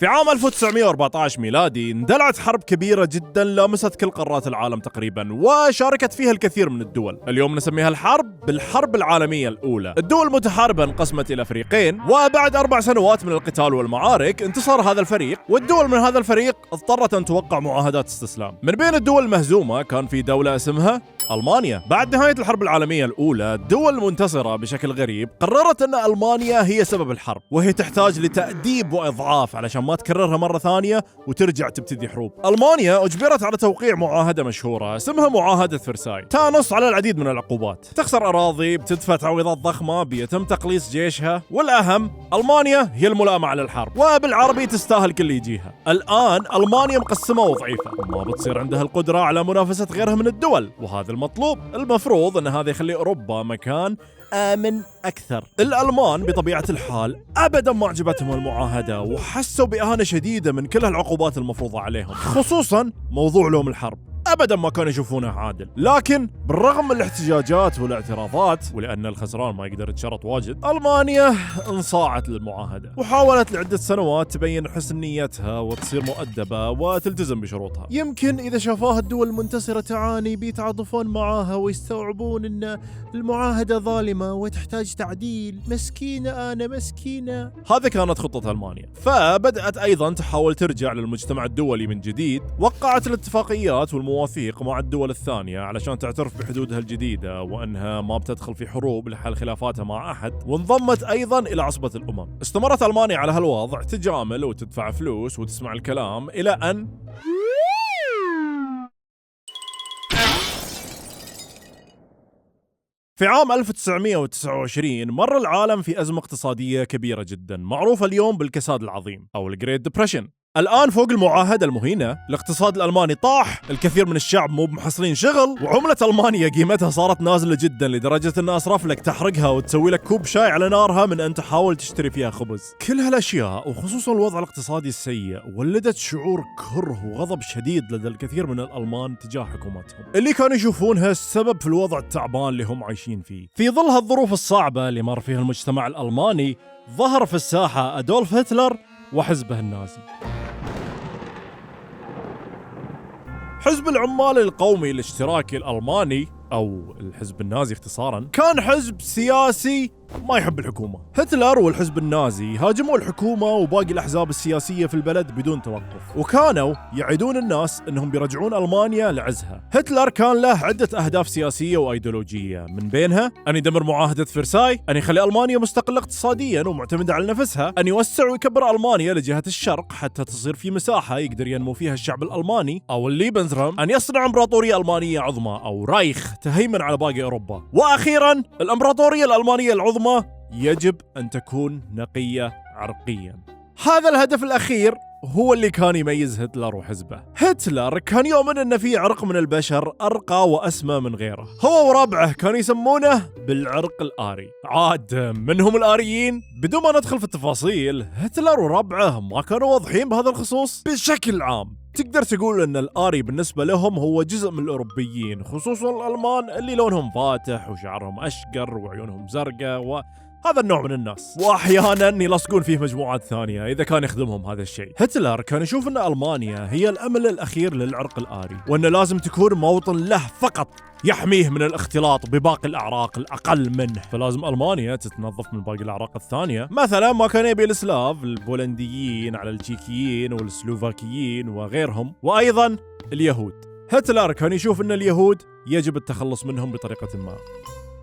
في عام 1914 ميلادي اندلعت حرب كبيرة جدا لامست كل قارات العالم تقريبا، وشاركت فيها الكثير من الدول. اليوم نسميها الحرب بالحرب العالمية الأولى. الدول المتحاربة انقسمت إلى فريقين، وبعد 4 سنوات من القتال والمعارك انتصر هذا الفريق، والدول من هذا الفريق اضطرت أن توقع معاهدات استسلام. من بين الدول المهزومة كان في دولة اسمها ألمانيا. بعد نهاية الحرب العالمية الأولى، الدول المنتصرة بشكل غريب قررت أن ألمانيا هي سبب الحرب، وهي تحتاج لتأديب وإضعاف علشان ما تكررها مرة ثانية وترجع تبتدي حروب. ألمانيا أجبرت على توقيع معاهدة مشهورة اسمها معاهدة فرساي، تنص على العديد من العقوبات: تخسر أراضي، بتدفع تعويضات ضخمة، بيتم تقليص جيشها، والأهم ألمانيا هي الملائمة على الحرب، وبالعربي تستاهل كل يجيها. الآن ألمانيا مقسمة وضعيفة، ما بتصير عندها القدرة على منافسة غيرها من الدول، وهذا المطلوب. المفروض أن هذا يخلي أوروبا مكان آمن أكثر. الألمان بطبيعة الحال أبدا ما عجبتهم المعاهدة، وحسوا بإهانة شديدة من كل العقوبات المفروضة عليهم، خصوصا موضوع لوم الحرب. أبدا ما كانوا يشوفونه عادل. لكن بالرغم من الاحتجاجات والاعتراضات، ولأن الخسران ما يقدر يتشرط واجد، ألمانيا انصاعت للمعاهدة وحاولت لعدة سنوات تبين حسن نيتها وتصير مؤدبة وتلتزم بشروطها. يمكن إذا شافوها الدول المنتصرة تعاني بيتعاطفون معاها ويستوعبون أن المعاهدة ظالمة وتحتاج تعديل. مسكينة أنا مسكينة. هذا كانت خطة ألمانيا. فبدأت أيضا تحاول ترجع للمجتمع الدولي من جديد. وقعت الاتفاقيات والمواثيق مع الدول الثانية علشان تعترف بحدودها الجديدة وأنها ما بتدخل في حروب لحل خلافاتها مع أحد، وانضمت أيضا إلى عصبة الأمم. استمرت ألمانيا على هالوضع، تجامل وتدفع فلوس وتسمع الكلام، إلى أن في عام 1929 مر العالم في أزمة اقتصادية كبيرة جدا، معروفة اليوم بالكساد العظيم أو الجريت ديبريشن. الآن فوق المعاهدة المهينة، الاقتصاد الألماني طاح، الكثير من الشعب مو محصلين شغل، وعملة ألمانيا قيمتها صارت نازلة جدا لدرجة أن أصرف لك تحرقها وتسوي لك كوب شاي على نارها من أن تحاول تشتري فيها خبز. كل هالأشياء وخصوصا الوضع الاقتصادي السيء ولدت شعور كره وغضب شديد لدى الكثير من الألمان تجاه حكومتهم، اللي كانوا يشوفونها السبب في الوضع التعبان اللي هم عايشين فيه. في ظل هالظروف الصعبة اللي مر فيها المجتمع الألماني، ظهر في الساحة أدولف هتلر وحزبه النازي. حزب العمال القومي الاشتراكي الألماني أو الحزب النازي اختصاراً، كان حزب سياسي ما يحب الحكومة. هتلر والحزب النازي هاجموا الحكومة وباقي الأحزاب السياسية في البلد بدون توقف، وكانوا يعدون الناس أنهم بيرجعون ألمانيا لعزها. هتلر كان له عدة أهداف سياسية وأيديولوجية، من بينها أن يدمر معاهدة فرساي، أن يخلي ألمانيا مستقلة اقتصاديا ومعتمدة على نفسها، أن يوسع ويكبر ألمانيا لجهة الشرق حتى تصير في مساحة يقدر ينمو فيها الشعب الألماني أو الليبنزرام، أن يصنع إمبراطورية ألمانية عظمى أو رايخ تهيمن على باقي أوروبا، وأخيرا الإمبراطورية الألمانية العظمى يجب أن تكون نقية عرقيا. هذا الهدف الأخير هو اللي كان يميز هتلر وحزبه. هتلر كان يؤمن أن في عرق من البشر أرقى وأسمى من غيره، هو وربعه كانوا يسمونه بالعرق الآري. عاد منهم الآريين؟ بدون ما ندخل في التفاصيل، هتلر وربعه ما كانوا واضحين بهذا الخصوص. بشكل عام تقدر تقول أن الآري بالنسبة لهم هو جزء من الأوروبيين، خصوصا الألمان اللي لونهم فاتح وشعرهم أشقر وعيونهم زرقاء، هذا النوع من الناس، واحيانا يلصقون فيه مجموعات ثانيه اذا كان يخدمهم هذا الشيء. هتلر كان يشوف ان المانيا هي الامل الاخير للعرق الآري، وانه لازم تكون موطن له فقط يحميه من الاختلاط بباقي الاعراق الاقل منه، فلازم المانيا تتنظف من باقي الاعراق الثانيه. مثلا ما كان يبي السلاف، البولنديين على التشيكيين والسلوفاكيين وغيرهم، وايضا اليهود. هتلر كان يشوف ان اليهود يجب التخلص منهم بطريقه ما.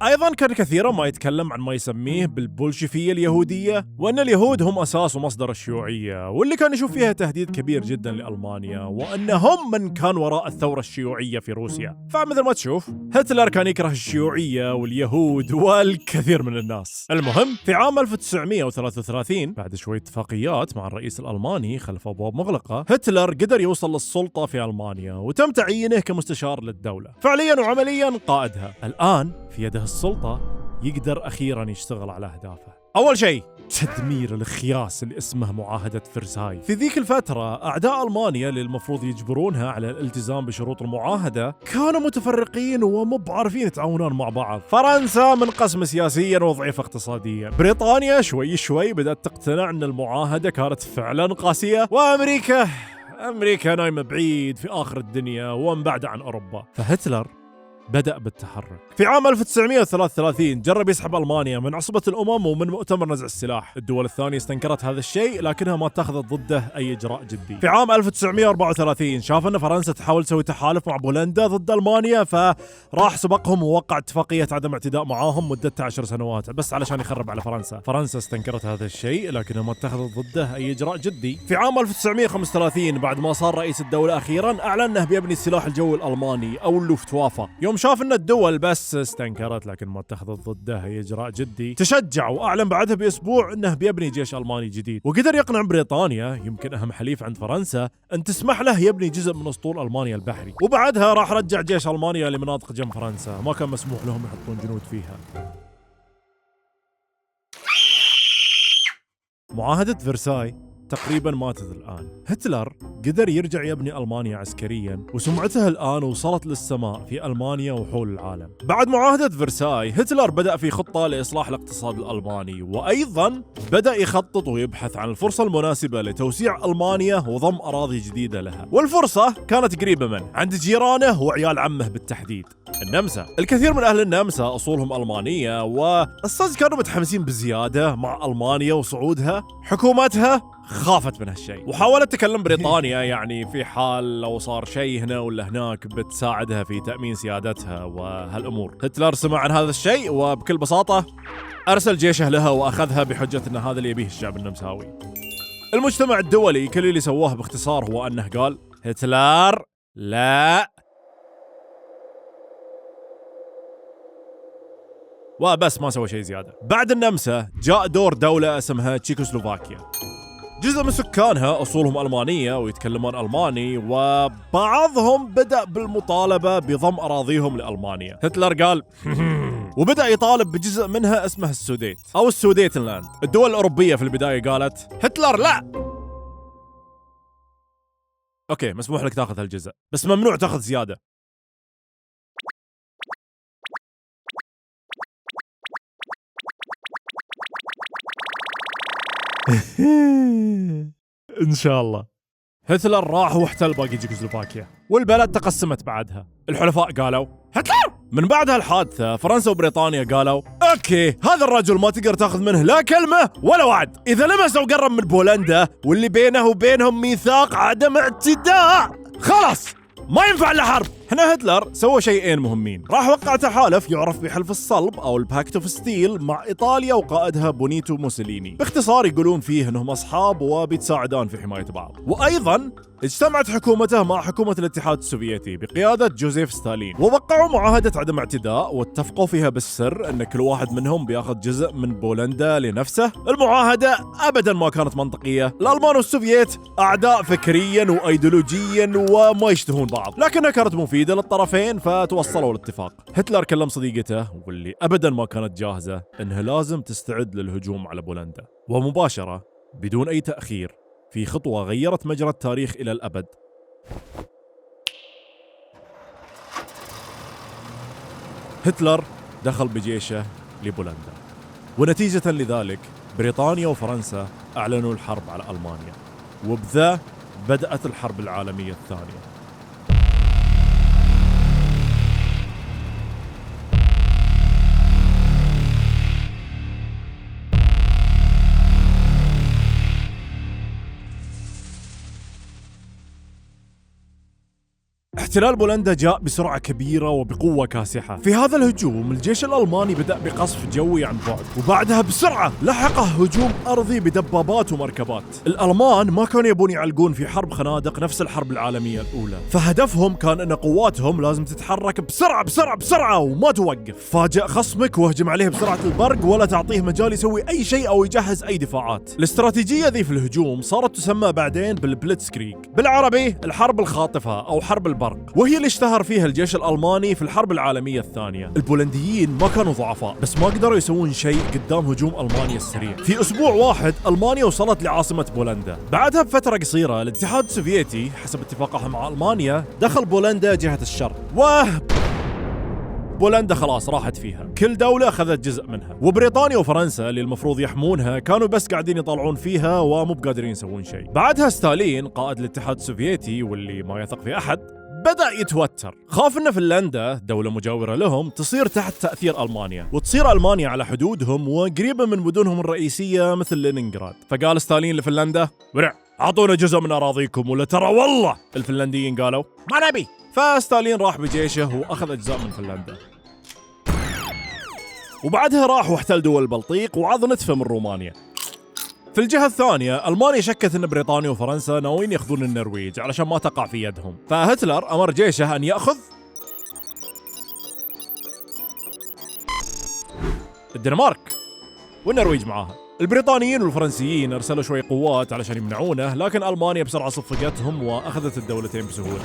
أيضاً كان كثيراً ما يتكلم عن ما يسميه بالبولشفية اليهودية، وأن اليهود هم أساس ومصدر الشيوعية، واللي كان يشوف فيها تهديد كبير جداً لألمانيا، وأنهم من كان وراء الثورة الشيوعية في روسيا. فمثل ما تشوف هتلر كان يكره الشيوعية واليهود والكثير من الناس. المهم في عام 1933 بعد شوية اتفاقيات مع الرئيس الألماني خلف أبواب مغلقة، هتلر قدر يوصل للسلطة في ألمانيا، وتم تعيينه كمستشار للدولة، فعلياً وعملياً قائدها. الآن في يده السلطة، يقدر أخيراً يشتغل على أهدافه. أول شيء تدمير الخياس اللي اسمه معاهدة فرساي. في ذيك الفترة أعداء ألمانيا اللي المفروض يجبرونها على الالتزام بشروط المعاهدة كانوا متفرقين ومو بعارفين يتعاونون مع بعض. فرنسا منقسمة سياسيا وضعيفة اقتصاديا. بريطانيا شوي شوي بدأت تقتنع أن المعاهدة كانت فعلا قاسية. وأمريكا نايمة بعيد في آخر الدنيا ومبعدة عن أوروبا. فهتلر بدأ بالتحرك. في عام 1933 جرب يسحب ألمانيا من عصبة الأمم ومن مؤتمر نزع السلاح. الدول الثانية استنكرت هذا الشيء لكنها ما اتخذت ضده أي إجراء جدي. في عام 1934 شاف أن فرنسا تحاول تسوي تحالف مع بولندا ضد ألمانيا، فراح سبقهم ووقع اتفاقية عدم اعتداء معاهم مدتها 10 سنوات بس علشان يخرب على فرنسا. فرنسا استنكرت هذا الشيء لكنها ما اتخذت ضده أي إجراء جدي. في عام 1935 بعد ما صار رئيس الدولة أخيرا أعلن أنه بيبني السلاح الجوي الألماني أو اللوفتوافا. يوم شاف أن الدول بس استنكرت لكن ما اتخذت ضده أي إجراء جدي، تشجع وأعلن بعدها بأسبوع أنه بيبني جيش ألماني جديد، وقدر يقنع بريطانيا يمكن أهم حليف عند فرنسا أن تسمح له يبني جزء من أسطول ألمانيا البحري. وبعدها راح رجع جيش ألمانيا لمناطق جنب فرنسا ما كان مسموح لهم يحطون جنود فيها. معاهدة فرساي تقريبا ماتت الآن. هتلر قدر يرجع يبني ألمانيا عسكريا وسمعته الآن وصلت للسماء في ألمانيا وحول العالم. بعد معاهدة فرساي هتلر بدأ في خطة لإصلاح الاقتصاد الألماني، وأيضا بدأ يخطط ويبحث عن الفرصة المناسبة لتوسيع ألمانيا وضم أراضي جديدة لها. والفرصة كانت قريبة عند جيرانه وعيال عمه بالتحديد، النمسا. الكثير من أهل النمسا أصولهم ألمانية، والصدق كانوا متحمسين بزيادة مع ألمانيا وصعودها. حكومتها خافت من هالشيء وحاولت تكلم بريطانيا يعني في حال لو صار شيء هنا ولا هناك بتساعدها في تأمين سيادتها وهالأمور. هتلر سمع عن هذا الشيء وبكل بساطة أرسل جيشه لها وأخذها بحجة أن هذا اللي يبيه الشعب النمساوي. المجتمع الدولي كل اللي سواه باختصار هو أنه قال هتلر لا، وبس ما سوى شيء زيادة. بعد النمسا جاء دور دولة اسمها تشيكوسلوفاكيا. جزء من سكانها أصولهم ألمانية ويتكلمون ألماني، وبعضهم بدأ بالمطالبة بضم أراضيهم لألمانيا. هتلر قال وبدأ يطالب بجزء منها اسمه السوديت أو السوديتنلاند. الدول الأوروبية في البداية قالت هتلر لا، أوكي مسموح لك تاخذ هالجزء بس ممنوع تاخذ زيادة. إن شاء الله. هتلر راح واحتل باقي تشيكوسلوفاكيا والبلد تقسمت بعدها. الحلفاء قالوا هتلر. من بعد هالحادثة فرنسا وبريطانيا قالوا اوكي هذا الرجل ما تقدر تاخذ منه لا كلمة ولا وعد. إذا لمس أو قرب من بولندا واللي بينه وبينهم ميثاق عدم اعتداء خلاص ما ينفع له حرب. هنا هتلر سوى شيئين مهمين. راح وقع تحالف يعرف بحلف الصلب أو الباكت اوف ستيل مع إيطاليا وقائدها بونيتو موسوليني. باختصار يقولون فيه أنهم أصحاب وبيتساعدان في حماية بعض. وأيضا اجتمعت حكومته مع حكومة الاتحاد السوفيتي بقيادة جوزيف ستالين ووقعوا معاهدة عدم اعتداء واتفقوا فيها بالسر أن كل واحد منهم بياخذ جزء من بولندا لنفسه. المعاهدة أبدا ما كانت منطقية. الألمان والسوفييت أعداء فكريا وأيديولوجيا وما يشتهون بعض، لكنها كانت مفيدة للطرفين فتوصلوا لاتفاق. هتلر كلم صديقته واللي أبدا ما كانت جاهزة أنها لازم تستعد للهجوم على بولندا، ومباشرة بدون أي تأخير في خطوة غيرت مجرى التاريخ إلى الأبد. هتلر دخل بجيشه لبولندا، ونتيجة لذلك بريطانيا وفرنسا أعلنوا الحرب على ألمانيا، وبذا بدأت الحرب العالمية الثانية. احتلال بولندا جاء بسرعة كبيرة وبقوة كاسحة. في هذا الهجوم الجيش الألماني بدأ بقصف جوي عن بعد، وبعدها بسرعة لحقه هجوم أرضي بدبابات ومركبات. الألمان ما كانوا يبون يعلقون في حرب خنادق نفس الحرب العالمية الأولى، فهدفهم كان أن قواتهم لازم تتحرك بسرعة بسرعة بسرعة وما توقف. فاجأ خصمك واهجم عليه بسرعة البرق ولا تعطيه مجال يسوي أي شيء أو يجهز أي دفاعات. الاستراتيجية ذي في الهجوم صارت تسمى بعدين بالبليتسكريغ، بالعربي الحرب الخاطفة أو حرب البرق. الشرق، وهي اللي اشتهر فيها الجيش الألماني في الحرب العالمية الثانية. البولنديين ما كانوا ضعفاء، بس ما قدروا يسوون شيء قدام هجوم ألمانيا السريع. في أسبوع واحد ألمانيا وصلت لعاصمة بولندا. بعدها بفترة قصيرة الاتحاد السوفيتي حسب اتفاقهم مع ألمانيا دخل بولندا جهة الشرق، بولندا خلاص راحت فيها، كل دولة أخذت جزء منها، وبريطانيا وفرنسا اللي المفروض يحمونها كانوا بس قاعدين يطلعون فيها ومو بقادرين يسوون شيء. بعدها ستالين قائد الاتحاد السوفيتي واللي ما يثق في أحد بدأ يتوتر، خاف ان فنلندا دولة مجاورة لهم تصير تحت تأثير ألمانيا، وتصير ألمانيا على حدودهم وقريبة من مدنهم الرئيسية مثل لينينغراد. فقال ستالين لفنلندا: ورع أعطونا جزء من أراضيكم ولا ترى والله. الفنلنديين قالوا: ما نبي. فستالين راح بجيشه وأخذ أجزاء من فنلندا، وبعدها راح واحتل دول البلطيق وعض نتفة من رومانيا. في الجهة الثانية ألمانيا شكت أن بريطانيا وفرنسا ناويين يأخذون النرويج علشان ما تقع في يدهم، فهتلر أمر جيشه أن يأخذ الدنمارك والنرويج معاها. البريطانيين والفرنسيين أرسلوا شوي قوات علشان يمنعونه، لكن ألمانيا بسرعة صفقتهم وأخذت الدولتين بسهولة.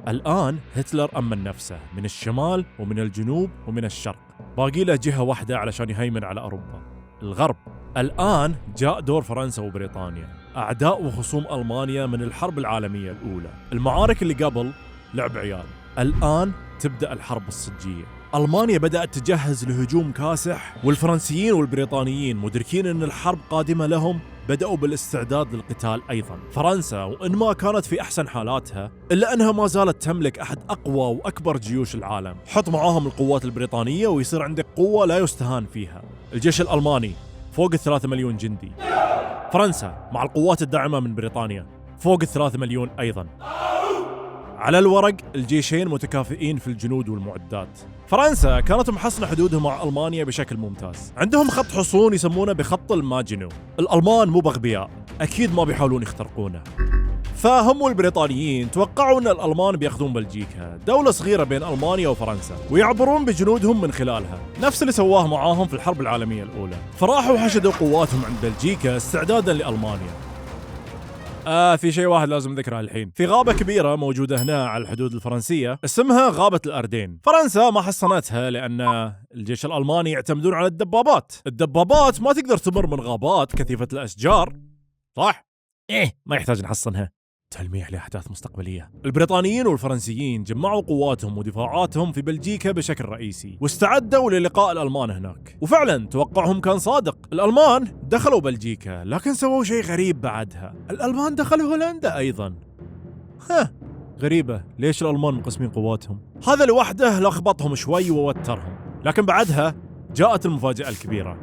الآن هتلر أمن نفسه من الشمال ومن الجنوب ومن الشرق، باقي له جهة واحدة علشان يهيمن على أوروبا، الغرب. الآن جاء دور فرنسا وبريطانيا، أعداء وخصوم ألمانيا من الحرب العالمية الأولى. المعارك اللي قبل لعب عيال، الآن تبدأ الحرب الصجية. ألمانيا بدأت تجهز لهجوم كاسح، والفرنسيين والبريطانيين مدركين أن الحرب قادمة لهم بدأوا بالاستعداد للقتال أيضا. فرنسا وإن ما كانت في أحسن حالاتها إلا أنها ما زالت تملك أحد أقوى وأكبر جيوش العالم. حط معاهم القوات البريطانية ويصير عندك قوة لا يستهان فيها. الجيش الألماني فوق 3 مليون جندي. فرنسا مع القوات الداعمة من بريطانيا فوق 3 مليون أيضا. على الورق الجيشين متكافئين في الجنود والمعدات. فرنسا كانت محصنة حدودها مع ألمانيا بشكل ممتاز، عندهم خط حصون يسمونه بخط الماجنو. الألمان مو بغبياء، أكيد ما بيحاولون يخترقونه. فهم والبريطانيين توقعوا أن الألمان بياخذون بلجيكا، دولة صغيرة بين ألمانيا وفرنسا، ويعبرون بجنودهم من خلالها، نفس اللي سواه معاهم في الحرب العالمية الأولى. فراحوا حشدوا قواتهم عند بلجيكا استعدادا لألمانيا. في شيء واحد لازم ذكره الحين. في غابة كبيرة موجودة هنا على الحدود الفرنسية اسمها غابة الأردين. فرنسا ما حصنتها لأن الجيش الألماني يعتمدون على الدبابات. الدبابات ما تقدر تمر من غابات كثيفة الأشجار، صح؟ ما يحتاج نحصنها. تلميح لأحداث مستقبلية. البريطانيين والفرنسيين جمعوا قواتهم ودفاعاتهم في بلجيكا بشكل رئيسي، واستعدوا للقاء الألمان هناك. وفعلا توقعهم كان صادق، الألمان دخلوا بلجيكا، لكن سووا شيء غريب بعدها. الألمان دخلوا هولندا أيضا. غريبة، ليش الألمان مقسمين قواتهم؟ هذا لوحده لخبطهم شوي ووترهم. لكن بعدها جاءت المفاجأة الكبيرة.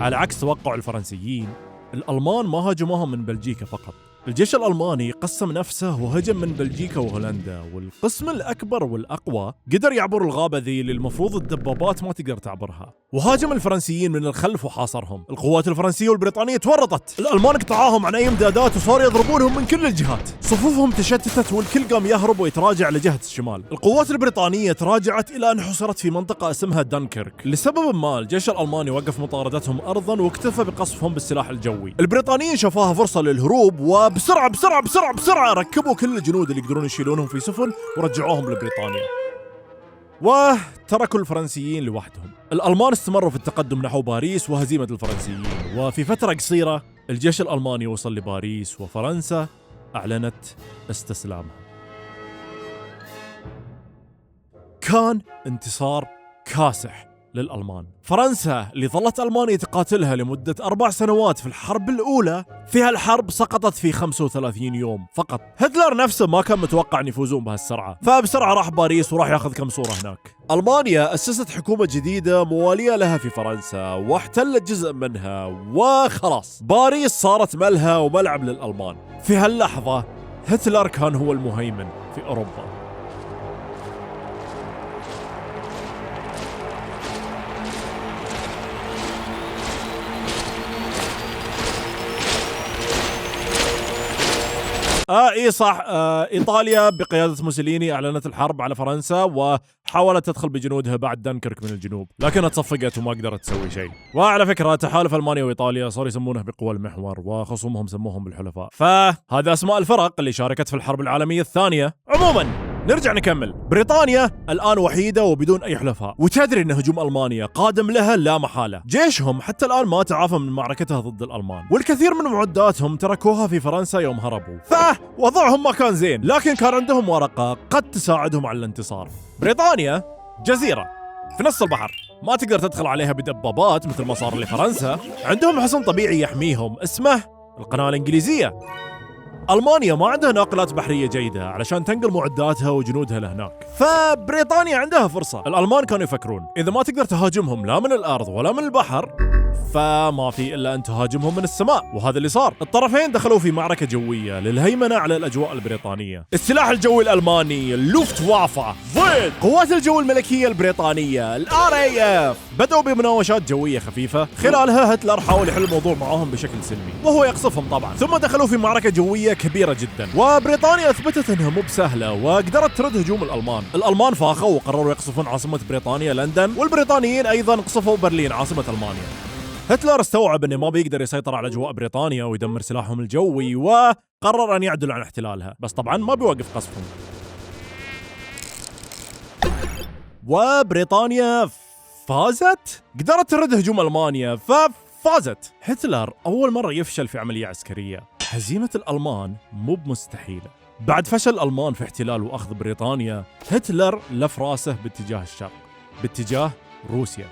على عكس توقع الفرنسيين، الألمان ما هاجموهم من بلجيكا فقط. الجيش الألماني قسم نفسه وهجم من بلجيكا وهولندا، والقسم الأكبر والأقوى قدر يعبر الغابة ذي اللي المفروض الدبابات ما تقدر تعبرها، وهاجم الفرنسيين من الخلف وحاصرهم. القوات الفرنسية والبريطانية تورطت، الألمان قطعوهم عن أي إمدادات وصاروا يضربونهم من كل الجهات. صفوفهم تشتتت والكل قام يهرب ويتراجع لجهة الشمال. القوات البريطانية تراجعت إلى أن حصرت في منطقة اسمها دنكرك. لسبب ما الجيش الألماني وقف مطاردتهم أرضا واكتفى بقصفهم بالسلاح الجوي. البريطانيين شافوها فرصة للهروب، وبسرعة بسرعة بسرعة بسرعة ركبوا كل الجنود اللي يقدرون يشيلونهم في سفن ورجعوهم لبريطانيا، وتركوا الفرنسيين لوحدهم. الألمان استمروا في التقدم نحو باريس وهزيمة الفرنسيين، وفي فترة قصيرة الجيش الألماني وصل لباريس وفرنسا أعلنت استسلامها. كان انتصار كاسح للألمان. فرنسا اللي ظلت ألمانيا تقاتلها لمدة 4 سنوات في الحرب الأولى، في هالحرب سقطت في 35 يوم فقط. هتلر نفسه ما كان متوقع أن يفوزون بهالسرعة، فبسرعة راح باريس وراح ياخذ كم صورة هناك. ألمانيا أسست حكومة جديدة موالية لها في فرنسا واحتلت جزء منها، وخلاص باريس صارت ملهى وملعب للألمان. في هاللحظة هتلر كان هو المهيمن في أوروبا. اي صح. ايطاليا بقياده موسوليني اعلنت الحرب على فرنسا وحاولت تدخل بجنودها بعد دنكرك من الجنوب، لكنها تصفقت وما قدرت تسوي شيء. وعلى فكره تحالف المانيا وايطاليا صار يسمونه بقوى المحور، وخصومهم سموهم بالحلفاء. فهذا اسماء الفرق اللي شاركت في الحرب العالميه الثانيه. عموما نرجع نكمل. بريطانيا الآن وحيدة وبدون أي حلفاء، وتدري أن هجوم ألمانيا قادم لها لا محالة. جيشهم حتى الآن ما تعافى من معركتها ضد الألمان، والكثير من معداتهم تركوها في فرنسا يوم هربوا. فوضعهم ما كان زين، لكن كان عندهم ورقة قد تساعدهم على الانتصار. بريطانيا جزيرة في نص البحر، ما تقدر تدخل عليها بدبابات مثل ما صار لفرنسا. عندهم حصن طبيعي يحميهم اسمه القناة الإنجليزية. ألمانيا ما عندها ناقلات بحرية جيدة علشان تنقل معداتها وجنودها لهناك، فبريطانيا عندها فرصة. الألمان كانوا يفكرون إذا ما تقدر تهاجمهم لا من الأرض ولا من البحر، فما في إلا أن تهاجمهم من السماء، وهذا اللي صار. الطرفين دخلوا في معركة جوية للهيمنة على الأجواء البريطانية. السلاح الجوي الألماني اللوفتوافا ضد قوات الجو الملكية البريطانية الRAF بدأوا بمناوشات جوية خفيفة، خلالها هتلر حاول يحل الموضوع معاهم بشكل سلمي وهو يقصفهم طبعا. ثم دخلوا في معركة جوية كبيرة جدا، وبريطانيا أثبتت أنها مو بسهلة وقدرت ترد هجوم الألمان. الألمان فاخوا وقرروا يقصفون عاصمة بريطانيا لندن، والبريطانيين أيضا قصفوا برلين عاصمة ألمانيا. هتلر استوعب انه ما بيقدر يسيطر على اجواء بريطانيا ويدمر سلاحهم الجوي، وقرر ان يعدل عن احتلالها، بس طبعا ما بيوقف قصفهم. وبريطانيا فازت، قدرت ترد هجوم ألمانيا ففازت. هتلر أول مرة يفشل في عملية عسكرية. هزيمة الألمان مو بمستحيلة. بعد فشل الألمان في احتلال وأخذ بريطانيا، هتلر لف راسه باتجاه الشرق، باتجاه روسيا.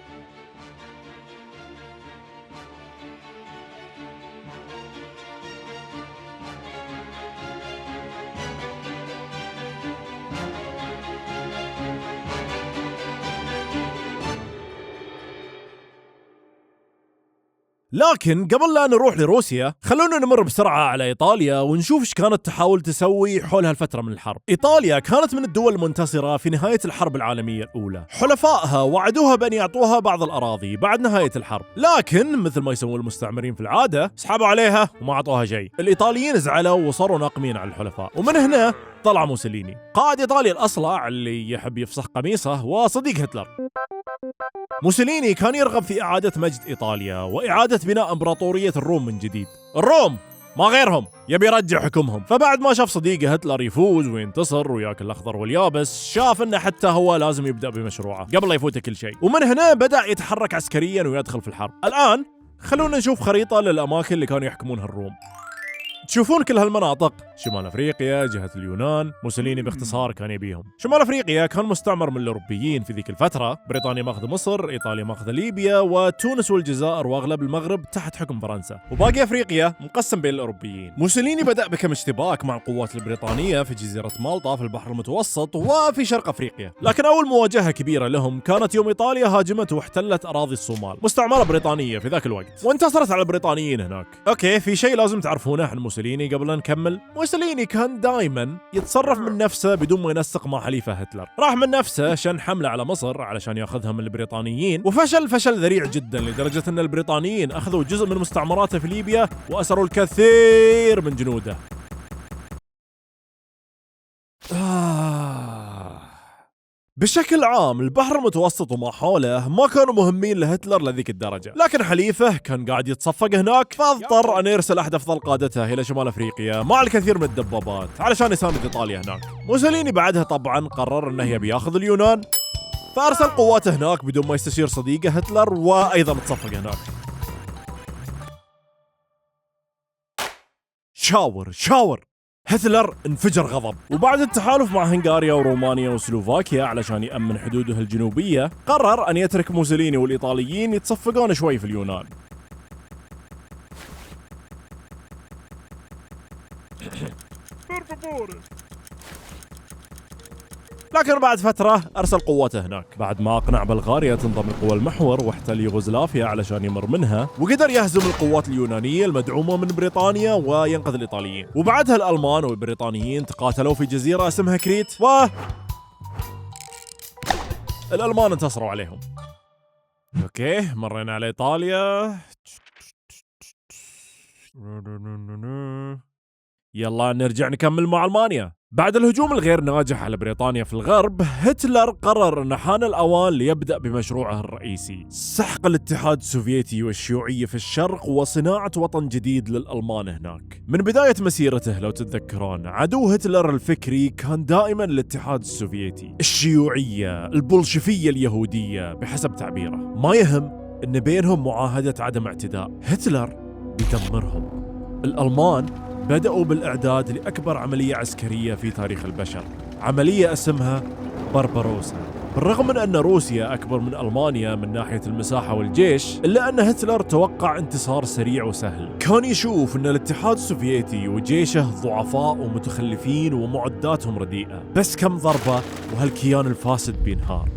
لكن قبل لا نروح لروسيا، خلونا نمر بسرعة على إيطاليا ونشوف ايش كانت تحاول تسوي حول هالفترة من الحرب. إيطاليا كانت من الدول المنتصرة في نهاية الحرب العالمية الأولى. حلفائها وعدوها بأن يعطوها بعض الأراضي بعد نهاية الحرب، لكن مثل ما يسوون المستعمرين في العادة، سحبوا عليها وما أعطوها شيء. الإيطاليين زعلوا وصاروا ناقمين على الحلفاء، ومن هنا طلع موسوليني، قائد إيطاليا الأصلع اللي يحب يفسخ قميصه وصديق هتلر. موسوليني كان يرغب في إعادة مجد إيطاليا وإعادة بناء إمبراطورية الروم من جديد. الروم ما غيرهم يبي يرجع حكمهم. فبعد ما شاف صديقه هتلر يفوز وينتصر وياكل الأخضر واليابس، شاف أنه حتى هو لازم يبدأ بمشروعه قبل لا يفوته كل شيء، ومن هنا بدأ يتحرك عسكريا ويدخل في الحرب. الآن خلونا نشوف خريطة للأماكن اللي كانوا يحكمونها الروم. تشوفون كل هالمناطق، شمال افريقيا، جهة اليونان. موسوليني باختصار كان يبيهم. شمال افريقيا كان مستعمر من الاوروبيين في ذيك الفترة، بريطانيا ماخذة مصر، ايطاليا ماخذة ليبيا، وتونس والجزائر واغلب المغرب تحت حكم فرنسا، وباقي افريقيا مقسم بين الاوروبيين. موسوليني بدأ بكم اشتباك مع القوات البريطانية في جزيرة مالطا في البحر المتوسط وفي شرق افريقيا، لكن اول مواجهة كبيرة لهم كانت يوم ايطاليا هاجمت واحتلت اراضي الصومال، مستعمرة بريطانية في ذاك الوقت، وانتصرت على البريطانيين هناك. اوكي، في شيء لازم تعرفونه عن موسوليني قبل لا نكمل. موسوليني كان دائما يتصرف من نفسه بدون ما ينسق مع حليفه هتلر. راح من نفسه شن حملة على مصر علشان ياخذها من البريطانيين، وفشل فشل ذريع جدا لدرجة ان البريطانيين اخذوا جزء من مستعمراته في ليبيا واسروا الكثير من جنوده. بشكل عام البحر المتوسط وما حوله ما كانوا مهمين لهتلر لذيك الدرجة، لكن حليفه كان قاعد يتصفق هناك، فاضطر أن يرسل أحد أفضل قادته إلى شمال أفريقيا مع الكثير من الدبابات علشان يساند إيطاليا هناك. موسوليني بعدها طبعا قرر أنه يبي ياخذ اليونان، فأرسل قواته هناك بدون ما يستشير صديقه هتلر، وأيضا تصفق هناك. شاور هتلر انفجر غضب، وبعد التحالف مع هنغاريا ورومانيا وسلوفاكيا علشان يأمن حدوده الجنوبية، قرر أن يترك موسوليني والإيطاليين يتصفقون شوي في اليونان. لكن بعد فترة أرسل قوته هناك بعد ما أقنع بلغاريا تنضم لقوى المحور واحتل يوغوسلافيا علشان يمر منها، وقدر يهزم القوات اليونانية المدعومة من بريطانيا وينقذ الإيطاليين. وبعدها الألمان والبريطانيين تقاتلوا في جزيرة اسمها كريت، الألمان انتصروا عليهم. اوكي، مرينا على إيطاليا. يلا نرجع نكمل مع ألمانيا. بعد الهجوم الغير ناجح على بريطانيا في الغرب، هتلر قرر أن حان الأوان ليبدأ بمشروعه الرئيسي: سحق الاتحاد السوفيتي والشيوعية في الشرق وصناعة وطن جديد للألمان هناك. من بداية مسيرته لو تتذكرون، عدو هتلر الفكري كان دائما الاتحاد السوفيتي، الشيوعية، البولشفية اليهودية بحسب تعبيره. ما يهم أن بينهم معاهدة عدم اعتداء، هتلر بيدمرهم. الألمان بدأوا بالإعداد لأكبر عملية عسكرية في تاريخ البشر، عملية اسمها بربروسا. بالرغم من أن روسيا أكبر من ألمانيا من ناحية المساحة والجيش، إلا أن هتلر توقع انتصار سريع وسهل. كان يشوف أن الاتحاد السوفيتي وجيشه ضعفاء ومتخلفين ومعداتهم رديئة، بس كم ضربة وهالكيان الفاسد بينهار.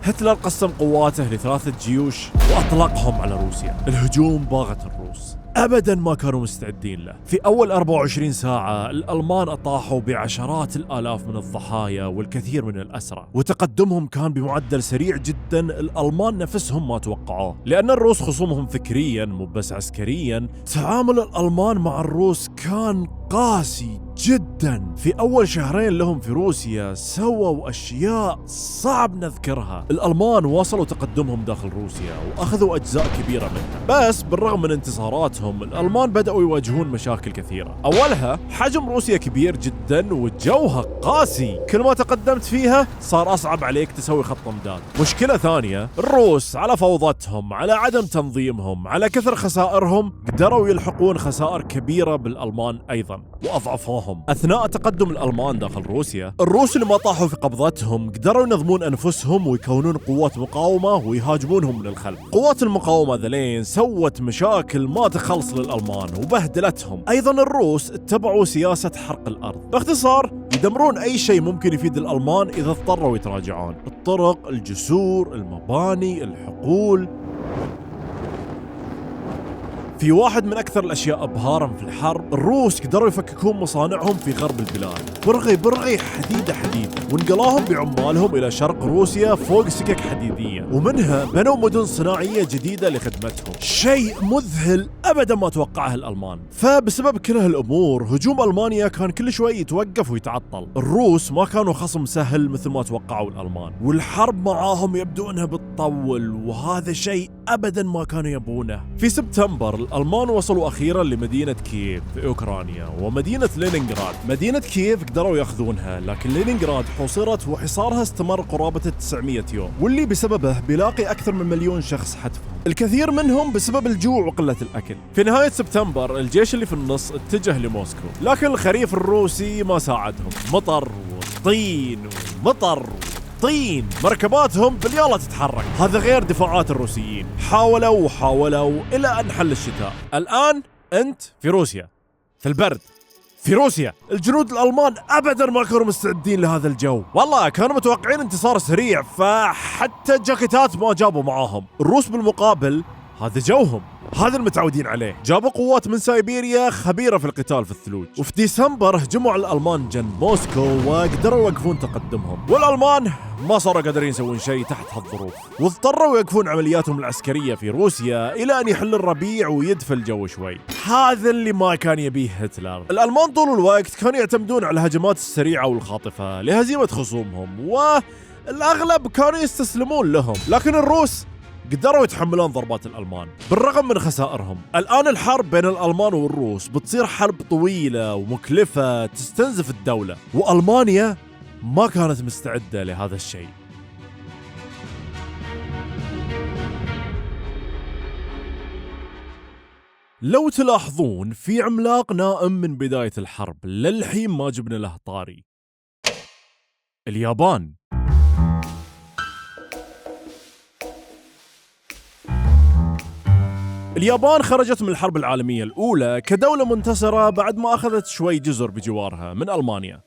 هتلر قسم قواته لثلاثة جيوش وأطلقهم على روسيا. الهجوم باغت الروس، أبداً ما كانوا مستعدين له. في أول 24 ساعة الألمان أطاحوا بعشرات الآلاف من الضحايا والكثير من الأسرى، وتقدمهم كان بمعدل سريع جداً الألمان نفسهم ما توقعوه، لأن الروس خصومهم فكرياً مو بس عسكرياً. تعامل الألمان مع الروس كان قاسي جدا. في أول شهرين لهم في روسيا سووا أشياء صعب نذكرها. الألمان واصلوا تقدمهم داخل روسيا وأخذوا أجزاء كبيرة منها، بس بالرغم من انتصاراتهم الألمان بدأوا يواجهون مشاكل كثيرة. أولها حجم روسيا كبير جدا وجوها قاسي، كل ما تقدمت فيها صار أصعب عليك تسوي خط امداد. مشكلة ثانية، الروس على فوضتهم، على عدم تنظيمهم، على كثر خسائرهم، قدروا يلحقون خسائر كبيرة بالألمان أيضا وأضعفوهم. أثناء تقدم الألمان داخل روسيا، الروس اللي ما طاحوا في قبضتهم قدروا ينظمون أنفسهم ويكونون قوات مقاومة ويهاجمونهم من الخلف. قوات المقاومة ذلين سوت مشاكل ما تخلص للألمان وبهدلتهم. أيضا الروس اتبعوا سياسة حرق الأرض، باختصار يدمرون أي شيء ممكن يفيد الألمان إذا اضطروا يتراجعون: الطرق، الجسور، المباني، الحقول. في واحد من أكثر الأشياء إبهاراً في الحرب، الروس قدروا يفككون مصانعهم في غرب البلاد برغي حديدة حديدة، وانقلاهم بعمالهم إلى شرق روسيا فوق سكك حديدية، ومنها بنوا مدن صناعية جديدة لخدمتهم. شيء مذهل أبداً ما توقعه الألمان. فبسبب كل هالأمور هجوم ألمانيا كان كل شوي يتوقف ويتعطل. الروس ما كانوا خصم سهل مثل ما توقعوا الألمان، والحرب معاهم يبدو أنها بتطول، وهذا شيء أبداً ما كانوا يبونه. في سبتمبر الألمان وصلوا أخيراً لمدينة كييف في أوكرانيا ومدينة لينينغراد. مدينة كييف قدروا ياخذونها، لكن لينينغراد حوصرت وحصارها استمر قرابة 900 يوم، واللي بسببه بيلاقي أكثر من 1,000,000 شخص حتفهم، الكثير منهم بسبب الجوع وقلة الأكل. في نهاية سبتمبر الجيش اللي في النص اتجه لموسكو، لكن الخريف الروسي ما ساعدهم، مطر وطين ومطر طين، مركباتهم باليلا تتحرك. هذا غير دفاعات الروسيين، حاولوا إلى أن حل الشتاء. الآن أنت في روسيا، في البرد، في روسيا. الجنود الألمان أبداً ما كانوا مستعدين لهذا الجو، والله كانوا متوقعين انتصار سريع، فحتى الجاكيتات ما جابوا معاهم. الروس بالمقابل هذا جوهم، هذا المتعودين عليه. جابوا قوات من سيبيريا خبيرة في القتال في الثلوج، وفي ديسمبر هجموا على الألمان جنب موسكو وقدروا يوقفون تقدمهم. والألمان ما صاروا قادرين يسوون شيء تحت هالظروف، واضطروا يوقفون عملياتهم العسكرية في روسيا إلى أن يحل الربيع ويدفى الجو شوي. هذا اللي ما كان يبيه هتلر. الألمان طول الوقت كانوا يعتمدون على الهجمات السريعة والخاطفة لهزيمة خصومهم، والأغلب كانوا يستسلمون لهم، لكن الروس قدروا يتحملون ضربات الألمان بالرغم من خسائرهم. الآن الحرب بين الألمان والروس بتصير حرب طويلة ومكلفة تستنزف الدولة، وألمانيا ما كانت مستعدة لهذا الشيء. لو تلاحظون في عملاق نائم من بداية الحرب للحين ما جبنا له طاري: اليابان. اليابان خرجت من الحرب العالمية الأولى كدولة منتصرة بعد ما أخذت شوي جزر بجوارها من ألمانيا.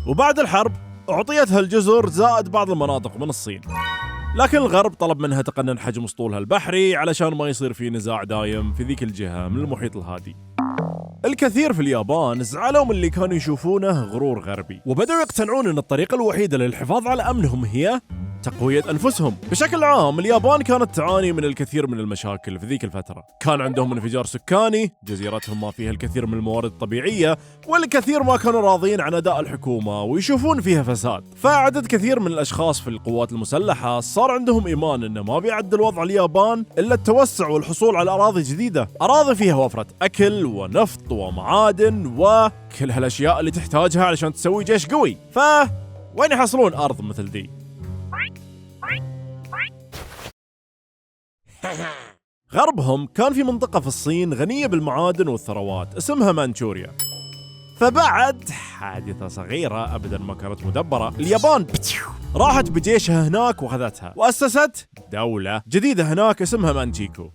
وبعد الحرب أعطيتها الجزر زائد بعض المناطق من الصين، لكن الغرب طلب منها تقنن حجم اسطولها البحري علشان ما يصير في نزاع دايم في ذيك الجهة من المحيط الهادي. الكثير في اليابان زعلوا من اللي كانوا يشوفونه غرور غربي، وبدأوا يقتنعون أن الطريقة الوحيدة للحفاظ على أمنهم هي تقوية أنفسهم. بشكل عام اليابان كانت تعاني من الكثير من المشاكل في ذيك الفترة، كان عندهم انفجار سكاني، جزيرتهم ما فيها الكثير من الموارد الطبيعية، والكثير ما كانوا راضين عن أداء الحكومة ويشوفون فيها فساد. فعدد كثير من الأشخاص في القوات المسلحة صار عندهم إيمان أنه ما بيعدل وضع اليابان إلا التوسع والحصول على أراضي جديدة، أراضي فيها وفرة أكل ونفط ومعادن وكل هالأشياء اللي تحتاجها علشان تسوي جيش قوي. وين يحصلون أرض مثل دي؟ غربهم كان في منطقة في الصين غنية بالمعادن والثروات اسمها مانشوريا. فبعد حادثة صغيرة أبدا ما كانت مدبرة، اليابان راحت بجيشها هناك وأخذتها وأسست دولة جديدة هناك اسمها مانشيكو.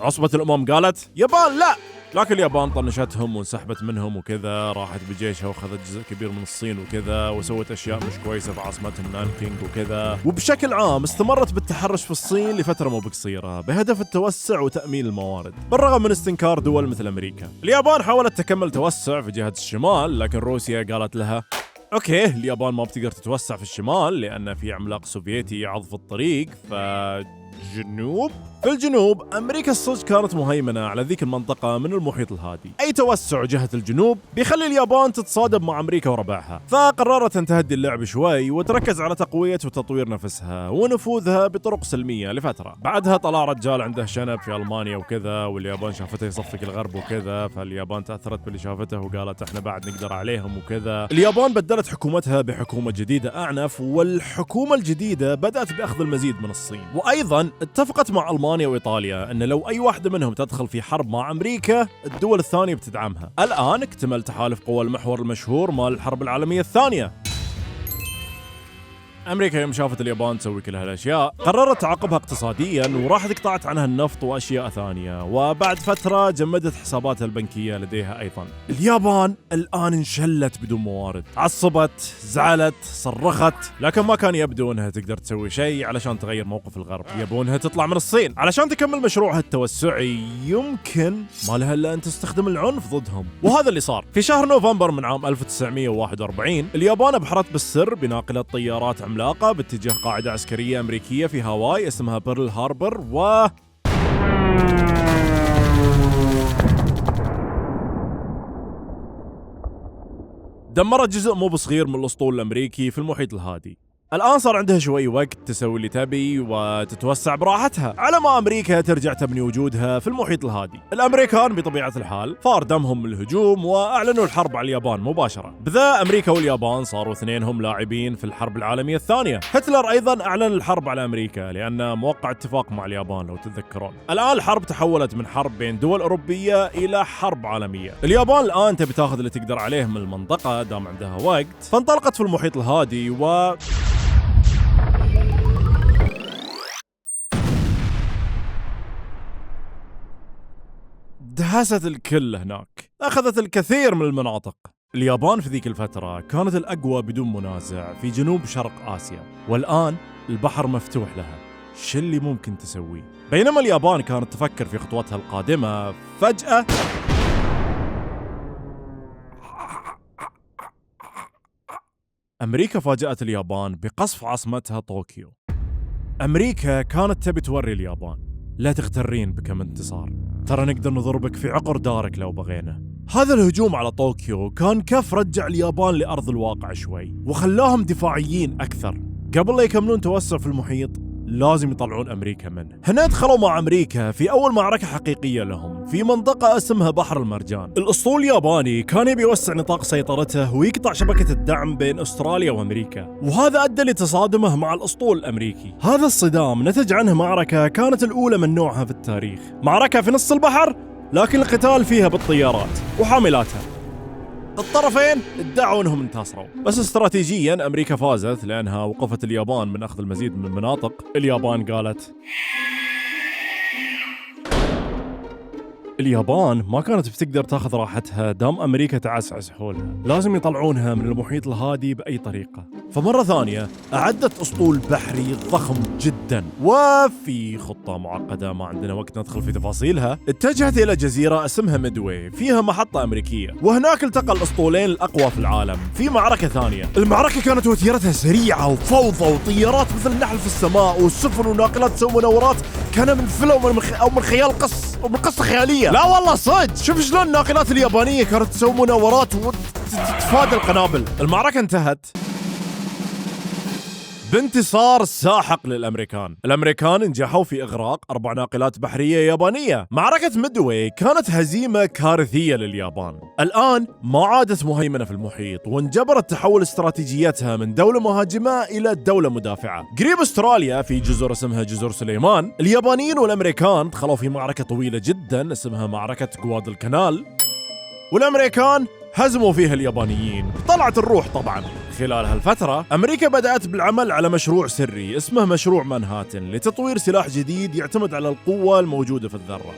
عصبة الأمم قالت يابان لا، لكن اليابان طنشتهم وانسحبت منهم وكذا، راحت بجيشها واخذت جزء كبير من الصين وكذا، وسوت اشياء مش كويسه في عاصمتهم نانكينغ وكذا. وبشكل عام استمرت بالتحرش في الصين لفتره مو بقصيره بهدف التوسع وتامين الموارد، بالرغم من استنكار دول مثل امريكا. اليابان حاولت تكمل توسع في جهه الشمال، لكن روسيا قالت لها اوكي اليابان ما بتقدر تتوسع في الشمال لان في عملاق سوفيتي يعض الطريق. في الجنوب أمريكا الصج كانت مهيمنة على ذيك المنطقة من المحيط الهادي، أي توسع جهة الجنوب بيخلي اليابان تتصادم مع أمريكا وربعها، فقررت أن تهدي اللعب شوي وتركز على تقوية وتطوير نفسها ونفوذها بطرق سلمية لفترة. بعدها طلع رجال عنده شنب في ألمانيا وكذا، واليابان شافته يصفق الغرب وكذا، فاليابان تأثرت باللي شافته وقالت احنا بعد نقدر عليهم وكذا. اليابان بدلت حكومتها بحكومة جديدة أعنف، والحكومة الجديدة بدأت بأخذ المزيد من الصين، وأيضا اتفقت مع ألمانيا وإيطاليا أن لو أي واحدة منهم تدخل في حرب مع أمريكا الدول الثانية بتدعمها. الآن اكتمل تحالف قوى المحور المشهور مال الحرب العالمية الثانية. أمريكا يوم شافت اليابان تسوي كل هالأشياء قررت تعاقبها اقتصاديا، وراحت قطعت عنها النفط وأشياء ثانية، وبعد فترة جمدت حساباتها البنكية لديها أيضا. اليابان الآن انشلت بدون موارد، عصبت، زعلت، صرخت، لكن ما كان يبدو أنها تقدر تسوي شيء علشان تغير موقف الغرب. يبونها تطلع من الصين علشان تكمل مشروعها التوسعي، يمكن ما لها إلا أن تستخدم العنف ضدهم، وهذا اللي صار. في شهر نوفمبر من عام 1941 اليابان أبحرت بالسر بناقلة طيارات عملاقة باتجاه قاعدة عسكرية أمريكية في هاواي اسمها بيرل هاربر، دمرت جزء مو بصغير من الأسطول الأمريكي في المحيط الهادي. الآن صار عندها شوي وقت تسوي اللي تبي وتتوسع براحتها، على ما أمريكا ترجع تبني وجودها في المحيط الهادي. الأمريكان بطبيعة الحال فار دمهم الهجوم وأعلنوا الحرب على اليابان مباشرة. بذا أمريكا واليابان صاروا اثنينهم لاعبين في الحرب العالمية الثانية. هتلر أيضا أعلن الحرب على أمريكا لأنه موقع اتفاق مع اليابان لو تتذكرون. الآن الحرب تحولت من حرب بين دول أوروبية إلى حرب عالمية. اليابان الآن تبي تاخذ اللي تقدر عليه من المنطقة دام عندها وقت، فانطلقت في المحيط الهادي دهست الكل هناك، أخذت الكثير من المناطق. اليابان في ذيك الفترة كانت الأقوى بدون منازع في جنوب شرق آسيا، والآن البحر مفتوح لها، شو اللي ممكن تسويه؟ بينما اليابان كانت تفكر في خطوتها القادمة، فجأة أمريكا فاجأت اليابان بقصف عاصمتها طوكيو. أمريكا كانت تبي توري اليابان لا تغترين بكم انتصار، ترى نقدر نضربك في عقر دارك لو بغينا. هذا الهجوم على طوكيو كان كف رجع اليابان لأرض الواقع شوي وخلاهم دفاعيين أكثر. قبل لا يكملون توسع في المحيط لازم يطلعون أمريكا منه. هنا دخلوا مع أمريكا في أول معركة حقيقية لهم في منطقة اسمها بحر المرجان. الأسطول الياباني كان يبي يوسع نطاق سيطرته ويقطع شبكة الدعم بين أستراليا وأمريكا، وهذا أدى لتصادمه مع الأسطول الأمريكي. هذا الصدام نتج عنه معركة كانت الأولى من نوعها في التاريخ، معركة في نص البحر لكن القتال فيها بالطيارات وحاملاتها. الطرفين ادعوا انهم انتصروا، بس استراتيجيا امريكا فازت لانها وقفت اليابان من اخذ المزيد من المناطق. اليابان قالت اليابان ما كانت بتقدر تاخذ راحتها دام أمريكا تعسعس حولها، لازم يطلعونها من المحيط الهادي بأي طريقة. فمرة ثانية أعدت أسطول بحري ضخم جدا، وفي خطة معقدة ما عندنا وقت ندخل في تفاصيلها، اتجهت إلى جزيرة اسمها ميدوي فيها محطة أمريكية، وهناك التقى الأسطولين الأقوى في العالم في معركة ثانية. المعركة كانت وتيرتها سريعة وفوضى وطيارات مثل النحل في السماء وسفن وناقلات تسوي مناورات كان من فيلم أو من خيال من قصة خيالية. لا والله صدق، شوف شلون الناقلات اليابانية كانت تسوي مناورات وتتفادى القنابل. المعركة انتهت بانتصار ساحق للأمريكان. الأمريكان نجحوا في إغراق 4 ناقلات بحرية يابانية. معركة ميدوي كانت هزيمة كارثية لليابان. الآن ما عادت مهيمنة في المحيط، وانجبرت تحول استراتيجيتها من دولة مهاجمة إلى دولة مدافعة. قريب أستراليا في جزر اسمها جزر سليمان، اليابانيين والأمريكان دخلوا في معركة طويلة جدا اسمها معركة غوادالكانال، والأمريكان هزموا فيها اليابانيين. طلعت الروح طبعا. خلال هالفترة أمريكا بدأت بالعمل على مشروع سري اسمه مشروع مانهاتن لتطوير سلاح جديد يعتمد على القوة الموجودة في الذرة.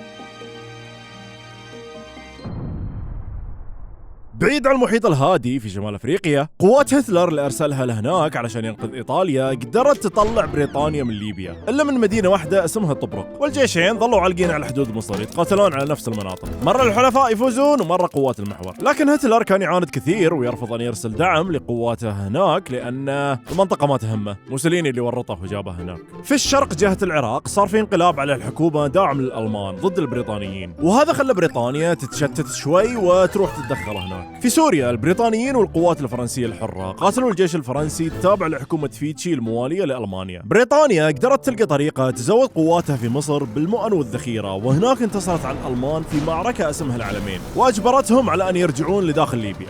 بعيد عن المحيط الهادي في شمال أفريقيا، قوات هتلر اللي أرسلها لهناك علشان ينقذ إيطاليا قدرت تطلع بريطانيا من ليبيا إلا من مدينة واحدة اسمها طبرق، والجيشين ظلوا عالقين على حدود مصر يتقاتلون على نفس المناطق. مرة الحلفاء يفوزون ومرة قوات المحور، لكن هتلر كان يعاند كثير ويرفض أن يرسل دعم لقواته هناك لأن المنطقة ما تهمه. موسوليني اللي ورطه وجابه هناك. في الشرق جهة العراق صار في انقلاب على الحكومة داعم للألمان ضد البريطانيين، وهذا خلى بريطانيا تتشتت شوي وتروح تتدخل هناك. في سوريا البريطانيين والقوات الفرنسية الحرة قاتلوا الجيش الفرنسي التابع لحكومة فيتشي الموالية لألمانيا. بريطانيا قدرت تلقى طريقة تزود قواتها في مصر بالمؤن والذخيرة، وهناك انتصرت على الألمان في معركة اسمها العلمين، وأجبرتهم على أن يرجعون لداخل ليبيا.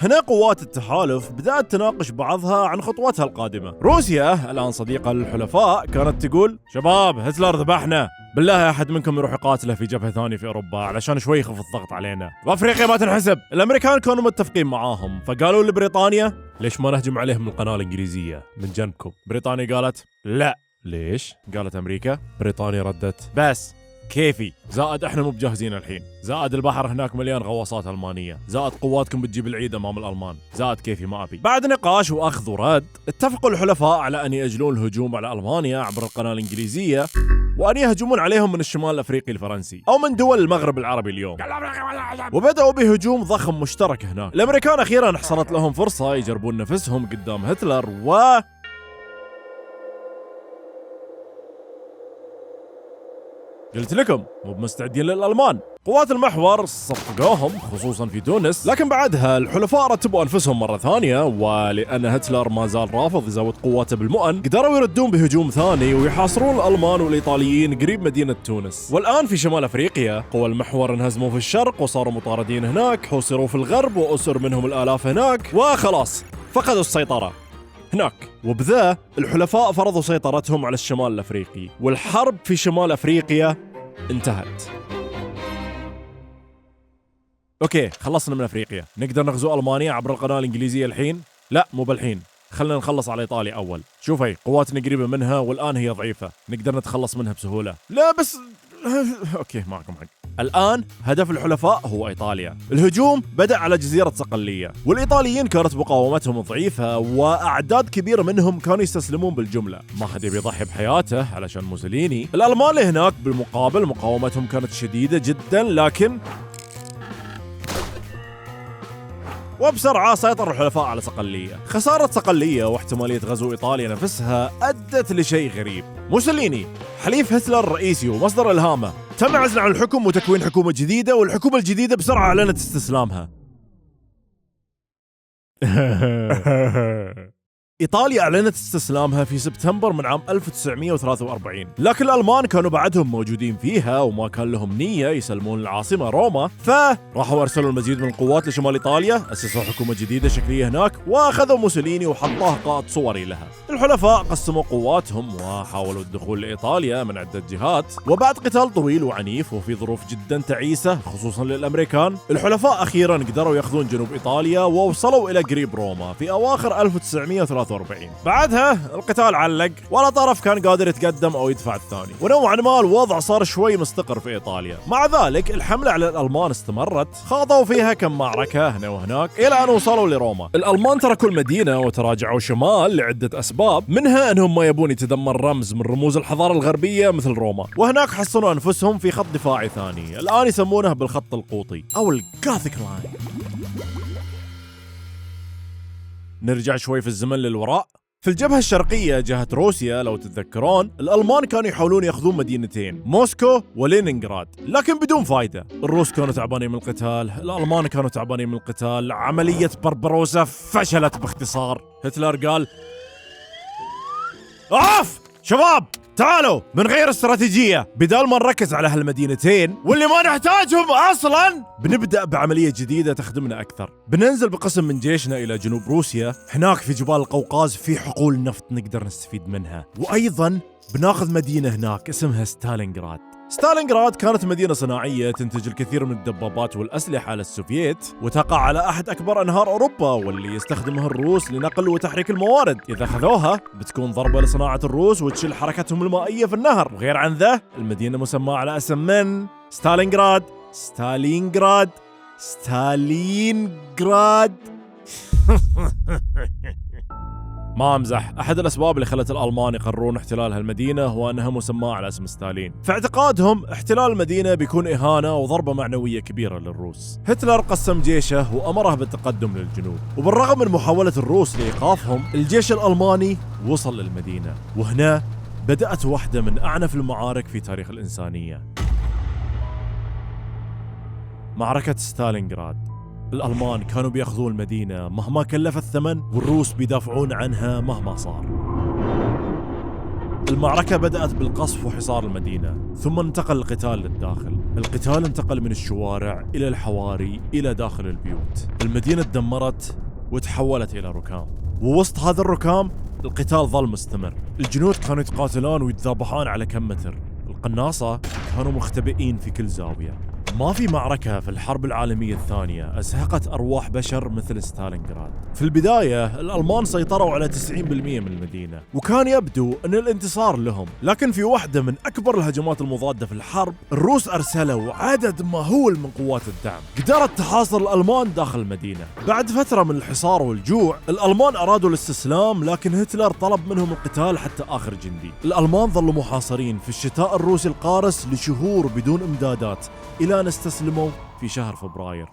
هنا قوات التحالف بدأت تناقش بعضها عن خطواتها القادمة. روسيا الآن صديقة للحلفاء كانت تقول: شباب هتلر ذبحنا، بالله أحد منكم يروح يقاتله في جبهة ثانية في أوروبا علشان شوي يخف الضغط علينا، وأفريقيا ما تنحسب. الأمريكان كانوا متفقين معاهم، فقالوا لبريطانيا: ليش ما نهجم عليهم من القناة الإنجليزية من جنبكم؟ بريطانيا قالت: لا. ليش؟ قالت أمريكا. بريطانيا ردت: بس كيفي، زائد احنا مو بجاهزين الحين، زائد البحر هناك مليان غواصات ألمانية، زائد قواتكم بتجيب العيد أمام الألمان، زائد كيفي ما أبي. بعد نقاش وأخذ ورد اتفقوا الحلفاء على أن يأجلون الهجوم على ألمانيا عبر القناة الإنجليزية، وأن يهجمون عليهم من الشمال الأفريقي الفرنسي أو من دول المغرب العربي اليوم، وبدأوا بهجوم ضخم مشترك هناك. الأمريكان أخيرا حصلت لهم فرصة يجربون نفسهم قدام هتلر، قلت لكم مو بمستعدين للألمان. قوات المحور صفقوهم خصوصا في تونس، لكن بعدها الحلفاء رتبوا أنفسهم مرة ثانية، ولأن هتلر ما زال رافض يزود قواته بالمؤن قدروا يردون بهجوم ثاني ويحاصرون الألمان والإيطاليين قريب مدينة تونس. والآن في شمال أفريقيا قوى المحور انهزموا في الشرق وصاروا مطاردين هناك، حوصروا في الغرب وأسر منهم الآلاف هناك، وخلاص فقدوا السيطرة هناك. وبذا الحلفاء فرضوا سيطرتهم على الشمال الأفريقي، والحرب في شمال أفريقيا انتهت. اوكي خلصنا من أفريقيا، نقدر نغزو ألمانيا عبر القناة الإنجليزية الحين؟ لا مو بالحين، خلنا نخلص على إيطاليا أول. شوفي قواتنا قريبة منها والآن هي ضعيفة، نقدر نتخلص منها بسهولة. لا بس اوكي معكم حق. الآن هدف الحلفاء هو إيطاليا. الهجوم بدأ على جزيرة صقلية، والإيطاليين كانت مقاومتهم ضعيفة وأعداد كبيرة منهم كانوا يستسلمون بالجملة، ما حد يبي يضحي بحياته علشان موسوليني. الألمان اللي هناك بالمقابل مقاومتهم كانت شديدة جدا، لكن وبسرعة سيطر الحلفاء على صقلية. خسارة صقلية واحتمالية غزو إيطاليا نفسها أدت لشيء غريب. موسوليني حليف هتلر الرئيسي ومصدر إلهامه تم عزله عن الحكم وتكوين حكومة جديدة، والحكومة الجديدة بسرعة أعلنت استسلامها. إيطاليا أعلنت استسلامها في سبتمبر من عام 1943، لكن الألمان كانوا بعدهم موجودين فيها وما كان لهم نية يسلمون العاصمة روما، فراحوا أرسلوا المزيد من القوات لشمال إيطاليا، أسسوا حكومة جديدة شكلية هناك، وأخذوا موسوليني وحطوه قائد صوري لها. الحلفاء قسموا قواتهم وحاولوا الدخول لإيطاليا من عدة جهات، وبعد قتال طويل وعنيف وفي ظروف جدا تعيسة خصوصا للأمريكان، الحلفاء أخيرا قدروا يأخذون جنوب إيطاليا ووصلوا إلى قريب روما في أواخر 1943. 1943. بعدها القتال علق، ولا طرف كان قادر يتقدم أو يدفع الثاني، ونوعا ما الوضع صار شوي مستقر في إيطاليا. مع ذلك الحملة على الألمان استمرت، خاضوا فيها كم معركة هنا وهناك إلى أن وصلوا لروما. الألمان تركوا المدينة وتراجعوا شمال لعدة أسباب، منها أنهم ما يبون يتدمر رمز من رموز الحضارة الغربية مثل روما، وهناك حصنوا أنفسهم في خط دفاعي ثاني الآن يسمونه بالخط القوطي أو الجاثيك لاين. نرجع شوي في الزمن للوراء. في الجبهة الشرقية جهة روسيا لو تتذكرون، الألمان كانوا يحاولون ياخذون مدينتين، موسكو ولينينغراد، لكن بدون فايدة. الروس كانوا تعبانين من القتال، الألمان كانوا تعبانين من القتال، عملية بربروسا فشلت باختصار. هتلر قال شباب تعالوا بنغير استراتيجية، بدال ما نركز على هالمدينتين واللي ما نحتاجهم أصلاً، بنبدأ بعملية جديدة تخدمنا أكثر. بننزل بقسم من جيشنا إلى جنوب روسيا، هناك في جبال القوقاز في حقول نفط نقدر نستفيد منها، وأيضاً بناخذ مدينة هناك اسمها ستالينغراد. ستالينغراد كانت مدينة صناعية تنتج الكثير من الدبابات والأسلحة للسوفييت، وتقع على أحد أكبر أنهار أوروبا واللي يستخدمها الروس لنقل وتحريك الموارد. إذا خذوها بتكون ضربة لصناعة الروس وتشيل حركتهم المائية في النهر. وغير عن ذا المدينة مسماة على اسم من ستالينغراد. ما امزح، احد الاسباب اللي خلت الالمان يقررون احتلال هالمدينه هو انها مسماه على اسم ستالين. في اعتقادهم احتلال المدينه بيكون اهانه وضربه معنويه كبيره للروس. هتلر قسم جيشه وامره بالتقدم للجنوب، وبالرغم من محاوله الروس لايقافهم، الجيش الالماني وصل للمدينه، وهنا بدات واحده من اعنف المعارك في تاريخ الانسانيه، معركه ستالينغراد. الألمان كانوا بياخذون المدينة مهما كلف الثمن، والروس بيدافعون عنها مهما صار. المعركة بدأت بالقصف وحصار المدينة، ثم انتقل القتال للداخل. القتال انتقل من الشوارع إلى الحواري إلى داخل البيوت. المدينة تدمرت وتحولت إلى ركام، ووسط هذا الركام القتال ظل مستمر. الجنود كانوا يتقاتلون ويتذابحون على كم متر. القناصة كانوا مختبئين في كل زاوية. ما في معركة في الحرب العالمية الثانية أزهقت أرواح بشر مثل ستالينغراد. في البداية الألمان سيطروا على 90% من المدينة، وكان يبدو أن الانتصار لهم، لكن في واحدة من أكبر الهجمات المضادة في الحرب، الروس أرسلوا عدد مهول من قوات الدعم قدرت تحاصر الألمان داخل المدينة. بعد فترة من الحصار والجوع، الألمان أرادوا الاستسلام، لكن هتلر طلب منهم القتال حتى آخر جندي. الألمان ظلوا محاصرين في الشتاء الروسي القارس لشهور بدون إمدادات، إلى أن استسلموا في شهر فبراير.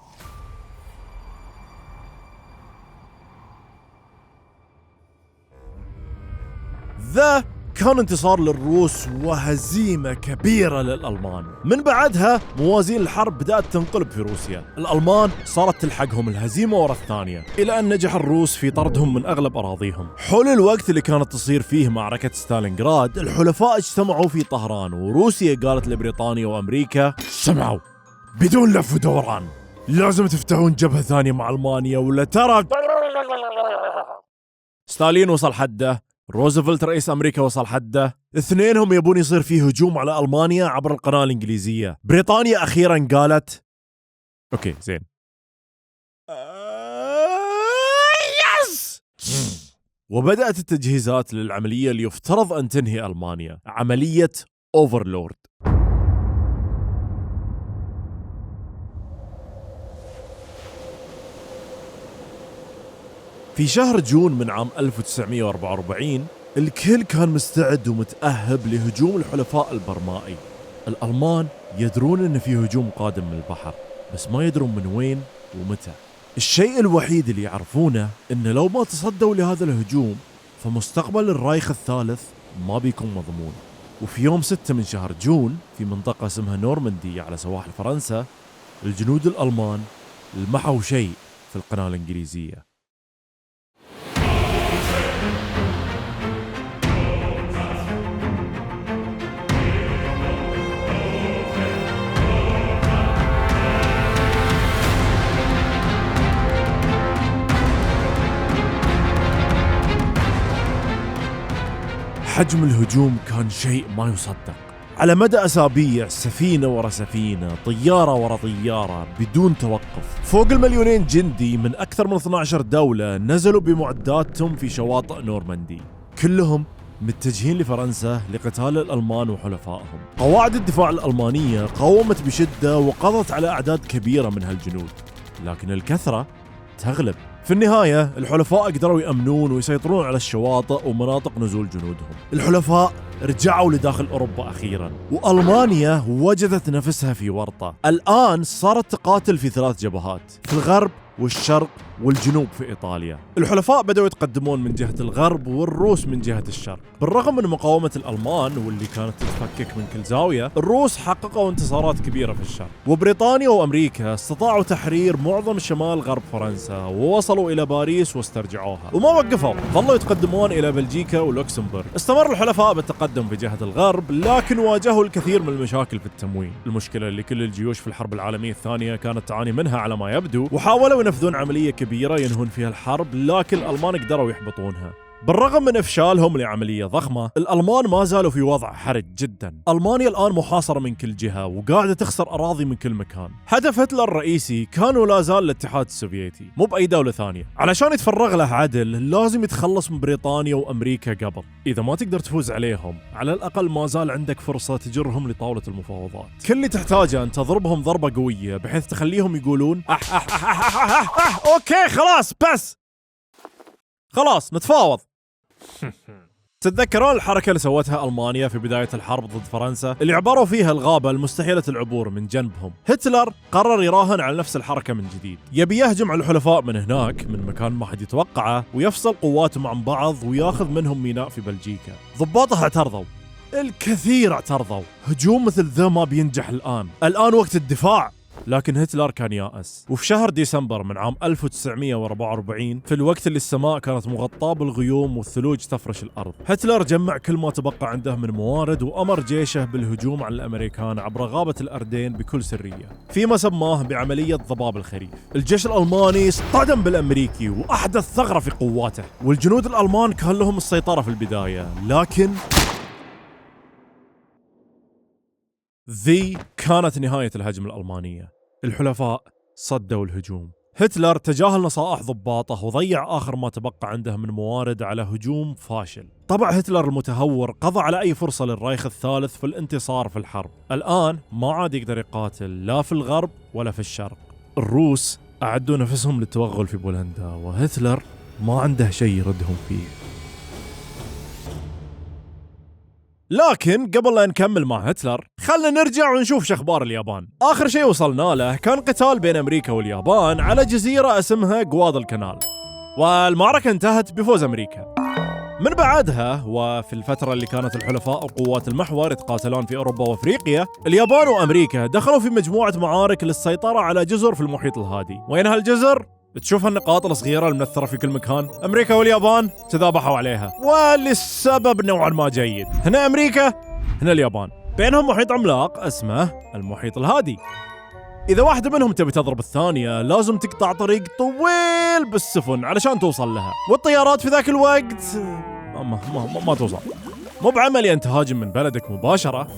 ذا كان انتصار للروس وهزيمة كبيرة للألمان. من بعدها موازين الحرب بدأت تنقلب في روسيا، الألمان صارت تلحقهم الهزيمة ورا الثانية، إلى أن نجح الروس في طردهم من أغلب أراضيهم. حول الوقت اللي كانت تصير فيه معركة ستالينغراد، الحلفاء اجتمعوا في طهران، وروسيا قالت لبريطانيا وأمريكا سمعوا، بدون لف ودوران لازم تفتحون جبهة ثانية مع ألمانيا ولا ترى. ستالين وصل حده، روزفلت رئيس أمريكا وصل حده، اثنينهم يبون يصير فيه هجوم على ألمانيا عبر القناة الإنجليزية. بريطانيا أخيرا قالت أوكي زين يس، وبدأت التجهيزات للعملية اللي يفترض أن تنهي ألمانيا، عملية أوفرلورد. في شهر جون من عام 1944 الكل كان مستعد ومتأهب لهجوم الحلفاء البرمائي. الألمان يدرون أن في هجوم قادم من البحر، بس ما يدرون من وين ومتى. الشيء الوحيد اللي يعرفونه أن لو ما تصدوا لهذا الهجوم فمستقبل الرايخ الثالث ما بيكون مضمون. وفي يوم 6 من شهر جون في منطقة اسمها نورماندي على سواحل فرنسا، الجنود الألمان لمحوا شيء في القناة الإنجليزية. حجم الهجوم كان شيء ما يصدق. على مدى أسابيع، سفينة ورا سفينة، طيارة ورا طيارة بدون توقف. فوق ال2,000,000 جندي من أكثر من 12 دولة نزلوا بمعداتهم في شواطئ نورماندي، كلهم متجهين لفرنسا لقتال الألمان وحلفائهم. قواعد الدفاع الألمانية قاومت بشدة وقضت على أعداد كبيرة من هالجنود، لكن الكثرة تغلب. في النهاية الحلفاء قدروا يأمنون ويسيطرون على الشواطئ ومناطق نزول جنودهم. الحلفاء رجعوا لداخل أوروبا أخيراً، وألمانيا وجدت نفسها في ورطة. الآن صارت تقاتل في 3 جبهات، في الغرب والشرق والجنوب في إيطاليا. الحلفاء بدأوا يتقدمون من جهة الغرب والروس من جهة الشرق. بالرغم من مقاومة الألمان واللي كانت تتفكك من كل زاوية، الروس حققوا انتصارات كبيرة في الشرق، وبريطانيا وأمريكا استطاعوا تحرير معظم شمال غرب فرنسا ووصلوا إلى باريس واسترجعوها. وما وقفوا، ظلوا يتقدمون إلى بلجيكا ولوكسمبورغ. استمر الحلفاء بالتقدم في جهة الغرب، لكن واجهوا الكثير من المشاكل في التموين، المشكلة اللي كل الجيوش في الحرب العالمية الثانية كانت تعاني منها على ما يبدو. وحاولوا ينفذون عملية كبيرة ينهون فيها الحرب، لكن الألمان قدروا يحبطونها. بالرغم من إفشالهم لعملية ضخمة، الألمان ما زالوا في وضع حرج جدا. ألمانيا الآن محاصرة من كل جهة وقاعدة تخسر أراضي من كل مكان. هدف هتلر الرئيسي كان ولا زال الاتحاد السوفيتي، مو بأي دولة ثانية. علشان يتفرغ له عدل لازم يتخلص من بريطانيا وأمريكا قبل. إذا ما تقدر تفوز عليهم، على الأقل ما زال عندك فرصة تجرهم لطاولة المفاوضات. كل اللي تحتاجه أن تضربهم ضربة قوية بحيث تخليهم يقولون أوكي خلاص بس خلاص نتفاوض. تتذكرون الحركة اللي سوتها ألمانيا في بداية الحرب ضد فرنسا، اللي عبروا فيها الغابة المستحيلة العبور من جنبهم؟ هتلر قرر يراهن على نفس الحركة من جديد، يبي يهجم على الحلفاء من هناك من مكان ما حد يتوقعه، ويفصل قواتهم عن بعض وياخذ منهم ميناء في بلجيكا. ضباطه اعترضوا، الكثير اعترضوا. هجوم مثل ذا ما بينجح الآن وقت الدفاع. لكن هتلر كان يائس، وفي شهر ديسمبر من عام 1944، في الوقت اللي السماء كانت مغطاة بالغيوم والثلوج تفرش الأرض، هتلر جمع كل ما تبقى عنده من موارد وأمر جيشه بالهجوم على الأمريكان عبر غابة الأردين بكل سرية، فيما سماه بعملية ضباب الخريف. الجيش الألماني اصطدم بالأمريكي وأحدث ثغرة في قواته، والجنود الألمان كان لهم السيطرة في البداية، لكن ذي كانت نهاية الهجمة الألمانية. الحلفاء صدوا الهجوم. هتلر تجاهل نصائح ضباطه وضيع آخر ما تبقى عنده من موارد على هجوم فاشل. طبع هتلر المتهور قضى على أي فرصة للرايخ الثالث في الانتصار في الحرب. الآن ما عاد يقدر يقاتل لا في الغرب ولا في الشرق. الروس أعدوا نفسهم للتوغل في بولندا، وهتلر ما عنده شيء يردهم فيه. لكن قبل لا نكمل مع هتلر، خلنا نرجع ونشوف شخبار اليابان. آخر شيء وصلنا له كان قتال بين أمريكا واليابان على جزيرة اسمها غوادالكانال، والمعركة انتهت بفوز أمريكا. من بعدها وفي الفترة اللي كانت الحلفاء وقوات المحور يتقاتلون في أوروبا وأفريقيا، اليابان وأمريكا دخلوا في مجموعة معارك للسيطرة على جزر في المحيط الهادي. وين هالجزر؟ تشوف النقاط الصغيرة المنثرة في كل مكان؟ أمريكا واليابان تذابحوا عليها، وللسبب نوعا ما جيد. هنا أمريكا، هنا اليابان، بينهم محيط عملاق اسمه المحيط الهادي. إذا واحدة منهم تبي تضرب الثانية لازم تقطع طريق طويل بالسفن علشان توصل لها، والطيارات في ذاك الوقت ما توصل. مو بعملي أن تهاجم من بلدك مباشرة،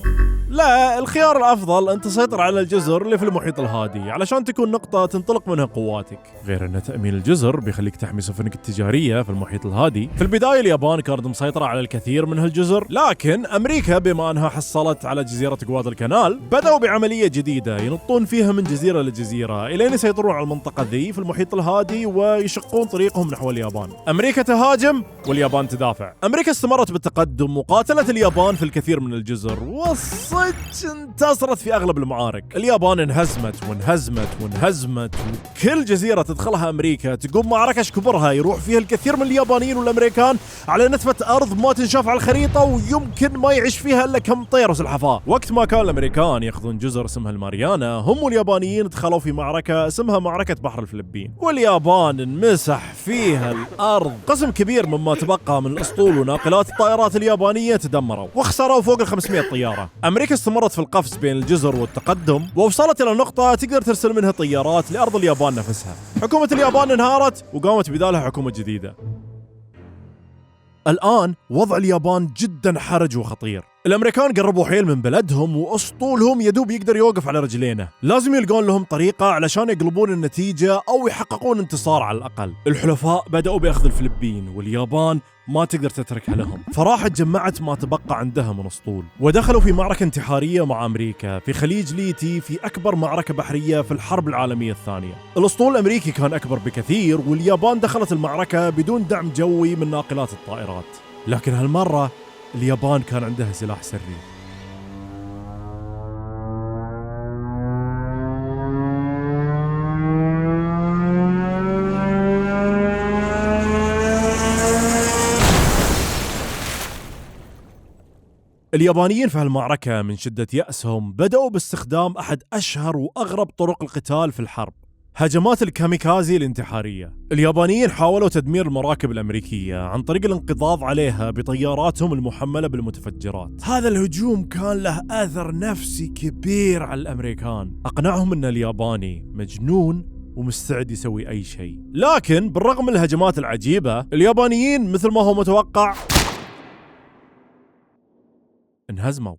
لا، الخيار الأفضل أن تسيطر على الجزر اللي في المحيط الهادي علشان تكون نقطة تنطلق منها قواتك. غير أن تأمين الجزر بيخليك تحمي سفنك التجارية في المحيط الهادي. في البداية اليابان كانت مسيطرة على الكثير من هالجزر، لكن أمريكا بما أنها حصلت على جزيرة غوادالكانال بدأوا بعملية جديدة ينطون فيها من جزيرة لجزيرة إلين يسيطرون على المنطقة ذي في المحيط الهادي ويشقون طريقهم نحو اليابان. أمريكا تهاجم واليابان تدافع. أمريكا استمرت بالتقدم وقاتلت اليابان في الكثير من الجزر، انتصرت في أغلب المعارك. اليابان انهزمت وكل جزيرة تدخلها أمريكا تقوم معركة كبرها يروح فيها الكثير من اليابانيين والأمريكان على نتفة أرض ما تنشاف على الخريطة ويمكن ما يعيش فيها إلا كم طير وسلحفاة. وقت ما كان الأمريكان يأخذون جزر اسمها الماريانا، هم واليابانيين دخلوا في معركة اسمها معركة بحر الفلبين، واليابان انمسح فيها الأرض. قسم كبير مما تبقى من الأسطول وناقلات الطائرات اليابانية تدمروا وخسروا فوق 500 طيارة. أمريكا استمرت في القفز بين الجزر والتقدم، ووصلت إلى نقطة تقدر ترسل منها طيارات لأرض اليابان نفسها. حكومة اليابان انهارت وقامت بدالها حكومة جديدة. الآن وضع اليابان جدا حرج وخطير. الأمريكان قربوا حيل من بلدهم وأسطولهم يدوب يقدر يوقف على رجلينه، لازم يلقون لهم طريقة علشان يقلبون النتيجة أو يحققون انتصار على الأقل. الحلفاء بدأوا بأخذ الفلبين واليابان ما تقدر تتركها لهم، فراحت جمعت ما تبقى عندها من أسطول ودخلوا في معركة انتحارية مع أمريكا في خليج ليتي في أكبر معركة بحرية في الحرب العالمية الثانية. الأسطول الأمريكي كان أكبر بكثير واليابان دخلت المعركة بدون دعم جوي من ناقلات الطائرات، لكن هالمرة اليابان كان عندها سلاح سري. اليابانيين في هالمعركة من شدة يأسهم بدأوا باستخدام أحد أشهر وأغرب طرق القتال في الحرب، هجمات الكاميكازي الانتحارية. اليابانيين حاولوا تدمير المراكب الأمريكية عن طريق الانقضاض عليها بطياراتهم المحملة بالمتفجرات. هذا الهجوم كان له أثر نفسي كبير على الأمريكان، أقنعهم أن الياباني مجنون ومستعد يسوي أي شيء. لكن بالرغم من الهجمات العجيبة، اليابانيين مثل ما هو متوقع انهزموا.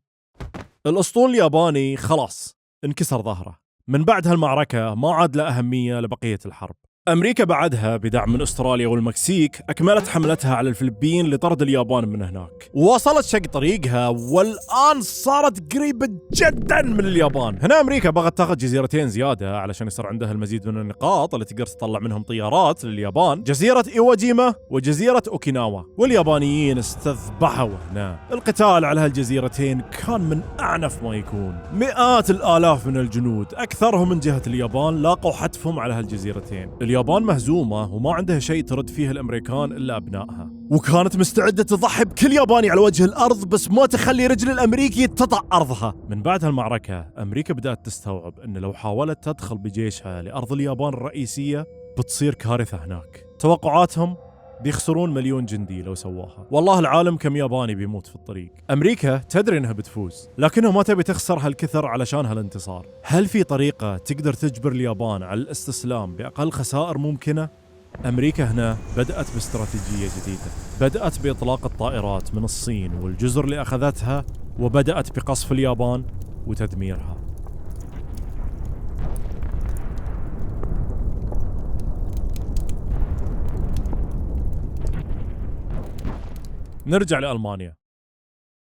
الأسطول الياباني خلاص انكسر ظهره. من بعد هالمعركة ما عاد له أهمية لبقية الحرب. أمريكا بعدها بدعم من أستراليا والمكسيك أكملت حملتها على الفلبين لطرد اليابان من هناك، ووصلت شق طريقها والآن صارت قريبة جدا من اليابان. هنا أمريكا بغت تاخذ جزيرتين زيادة علشان يصير عندها المزيد من النقاط اللي تقدر تطلع منهم طيارات لليابان، جزيرة إيواجيما وجزيرة أوكيناوا. واليابانيين استذبحوا هنا. القتال على هالجزيرتين كان من أعنف ما يكون. مئات الآلاف من الجنود أكثرهم من جهة اليابان لاقوا حتفهم على هالجزيرتين. اليابان مهزومة وما عندها شيء ترد فيه الأمريكان إلا أبنائها، وكانت مستعدة تضحي بكل ياباني على وجه الأرض بس ما تخلي رجل الأمريكي تطأ أرضها. من بعد هالمعركة أمريكا بدأت تستوعب أن لو حاولت تدخل بجيشها لأرض اليابان الرئيسية بتصير كارثة هناك. توقعاتهم بيخسرون 1,000,000 جندي لو سواها. والله العالم كم ياباني بيموت في الطريق. أمريكا تدري أنها بتفوز، لكنها ما تبي تخسر هالكثر علشان هالانتصار. هل في طريقة تقدر تجبر اليابان على الاستسلام بأقل خسائر ممكنة؟ أمريكا هنا بدأت باستراتيجية جديدة. بدأت بإطلاق الطائرات من الصين والجزر اللي أخذتها، وبدأت بقصف اليابان وتدميرها. نرجع لألمانيا.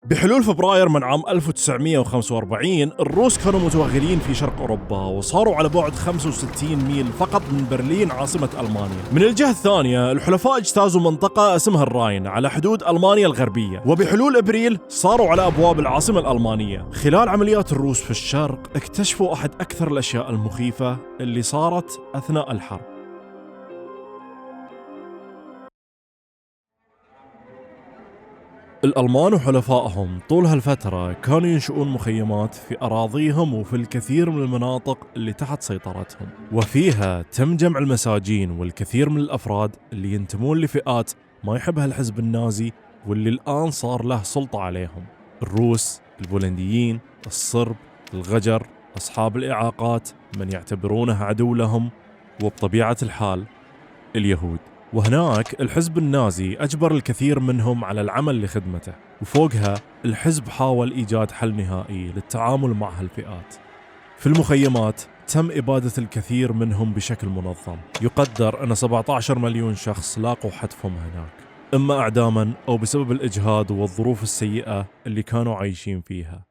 بحلول فبراير من عام 1945 الروس كانوا متوغلين في شرق أوروبا وصاروا على بعد 65 ميل فقط من برلين عاصمة ألمانيا. من الجهة الثانية الحلفاء اجتازوا منطقة اسمها الراين على حدود ألمانيا الغربية، وبحلول أبريل صاروا على أبواب العاصمة الألمانية. خلال عمليات الروس في الشرق اكتشفوا أحد أكثر الأشياء المخيفة اللي صارت أثناء الحرب. الألمان وحلفائهم طول هالفترة كانوا ينشؤون مخيمات في أراضيهم وفي الكثير من المناطق اللي تحت سيطرتهم، وفيها تم جمع المساجين والكثير من الأفراد اللي ينتمون لفئات ما يحبها الحزب النازي واللي الآن صار له سلطة عليهم: الروس، البولنديين، الصرب، الغجر، أصحاب الإعاقات، من يعتبرونه عدو لهم، وبطبيعة الحال اليهود. وهناك الحزب النازي أجبر الكثير منهم على العمل لخدمته، وفوقها الحزب حاول إيجاد حل نهائي للتعامل مع هالفئات. في المخيمات تم إبادة الكثير منهم بشكل منظم. يقدر أن 17 مليون شخص لاقوا حتفهم هناك، إما إعداما أو بسبب الإجهاد والظروف السيئة اللي كانوا عايشين فيها.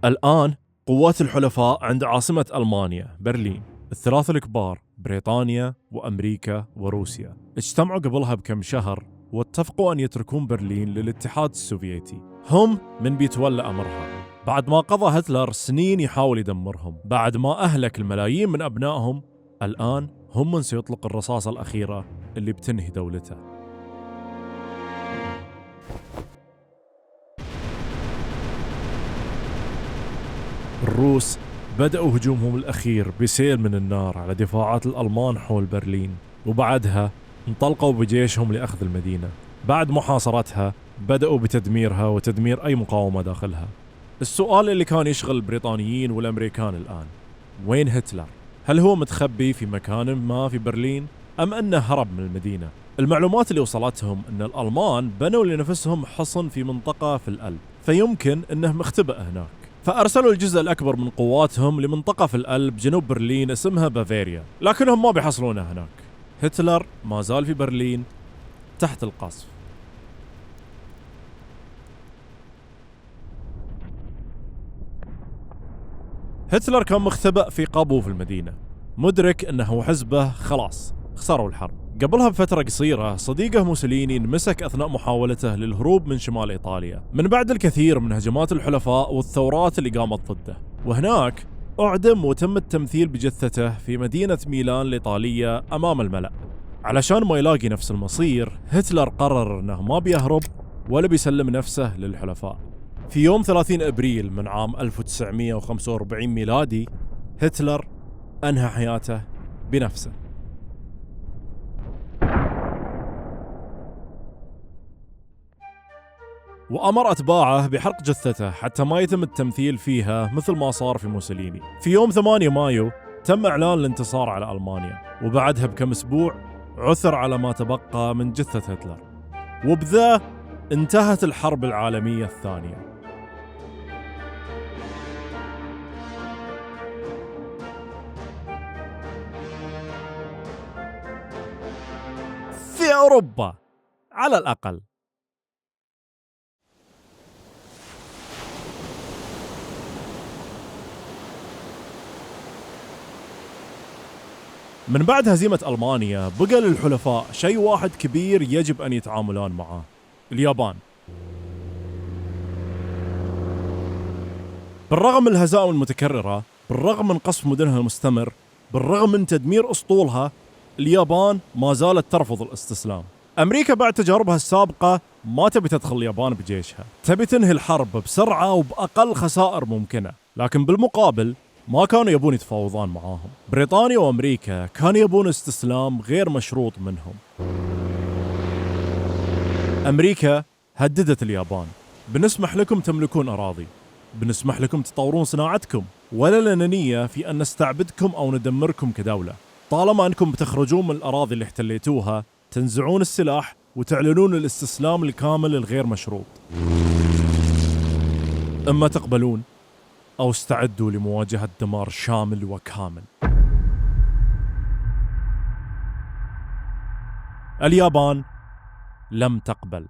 الآن قوات الحلفاء عند عاصمة ألمانيا برلين. الثلاثة الكبار بريطانيا وأمريكا وروسيا اجتمعوا قبلها بكم شهر واتفقوا أن يتركون برلين للاتحاد السوفيتي. هم من بيتولى أمرها بعد ما قضى هتلر سنين يحاول يدمرهم. بعد ما أهلك الملايين من أبنائهم، الآن هم من سيطلق الرصاصة الأخيرة اللي بتنهي دولته. الروس بدأوا هجومهم الأخير بسيل من النار على دفاعات الألمان حول برلين، وبعدها انطلقوا بجيشهم لأخذ المدينة. بعد محاصرتها بدأوا بتدميرها وتدمير أي مقاومة داخلها. السؤال اللي كان يشغل البريطانيين والأمريكان الآن: وين هتلر؟ هل هو متخبي في مكان ما في برلين أم أنه هرب من المدينة؟ المعلومات اللي وصلتهم أن الألمان بنوا لنفسهم حصن في منطقة في الألب، فيمكن أنه مختبئ هناك، فأرسلوا الجزء الأكبر من قواتهم لمنطقة في الألب جنوب برلين اسمها بافاريا، لكنهم ما بيحصلونه هناك. هتلر ما زال في برلين تحت القصف. هتلر كان مختبئ في قابو في المدينة، مدرك أنه وحزبه خلاص خسروا الحرب. قبلها بفترة قصيرة صديقه موسوليني انمسك أثناء محاولته للهروب من شمال إيطاليا من بعد الكثير من هجمات الحلفاء والثورات اللي قامت ضده، وهناك أعدم وتم التمثيل بجثته في مدينة ميلان الإيطالية أمام الملأ. علشان ما يلاقي نفس المصير، هتلر قرر أنه ما بيهرب ولا بيسلم نفسه للحلفاء. في يوم 30 أبريل من عام 1945 ميلادي، هتلر أنهى حياته بنفسه. وأمر أتباعه بحرق جثته حتى ما يتم التمثيل فيها مثل ما صار في موسوليني. في يوم 8 مايو تم إعلان الانتصار على ألمانيا، وبعدها بكم أسبوع عثر على ما تبقى من جثة هتلر، وبذا انتهت الحرب العالمية الثانية. في أوروبا على الأقل. من بعد هزيمة ألمانيا بقى للحلفاء شيء واحد كبير يجب أن يتعاملون معه: اليابان. بالرغم من الهزائم المتكررة، بالرغم من قصف مدنها المستمر، بالرغم من تدمير أسطولها، اليابان ما زالت ترفض الاستسلام. أمريكا بعد تجاربها السابقة ما تبي تدخل اليابان بجيشها، تبي تنهي الحرب بسرعة وبأقل خسائر ممكنة، لكن بالمقابل ما كانوا يبون يتفاوضون معاهم. بريطانيا وأمريكا كانوا يبون استسلام غير مشروط منهم. أمريكا هددت اليابان: بنسمح لكم تملكون أراضي، بنسمح لكم تطورون صناعتكم، ولا لنا نية في أن نستعبدكم أو ندمركم كدولة، طالما أنكم بتخرجون من الأراضي اللي احتليتوها، تنزعون السلاح وتعلنون الاستسلام الكامل الغير مشروط. إما تقبلون أو استعدوا لمواجهة دمار شامل وكامل. اليابان لم تقبل.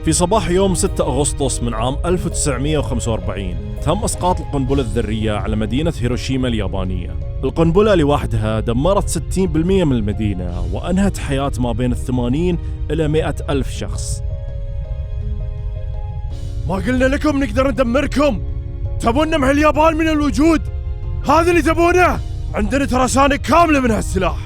في صباح يوم 6 أغسطس من عام 1945 تم إسقاط القنبلة الذرية على مدينة هيروشيما اليابانية. القنبلة لوحدها دمرت 60% من المدينة وأنهت حياة ما بين 80 إلى 100 ألف شخص. ما قلنا لكم نقدر ندمركم؟ تبون نمحي اليابان من الوجود؟ هذا اللي تبونه؟ عندنا ترسانة كاملة من هالسلاح.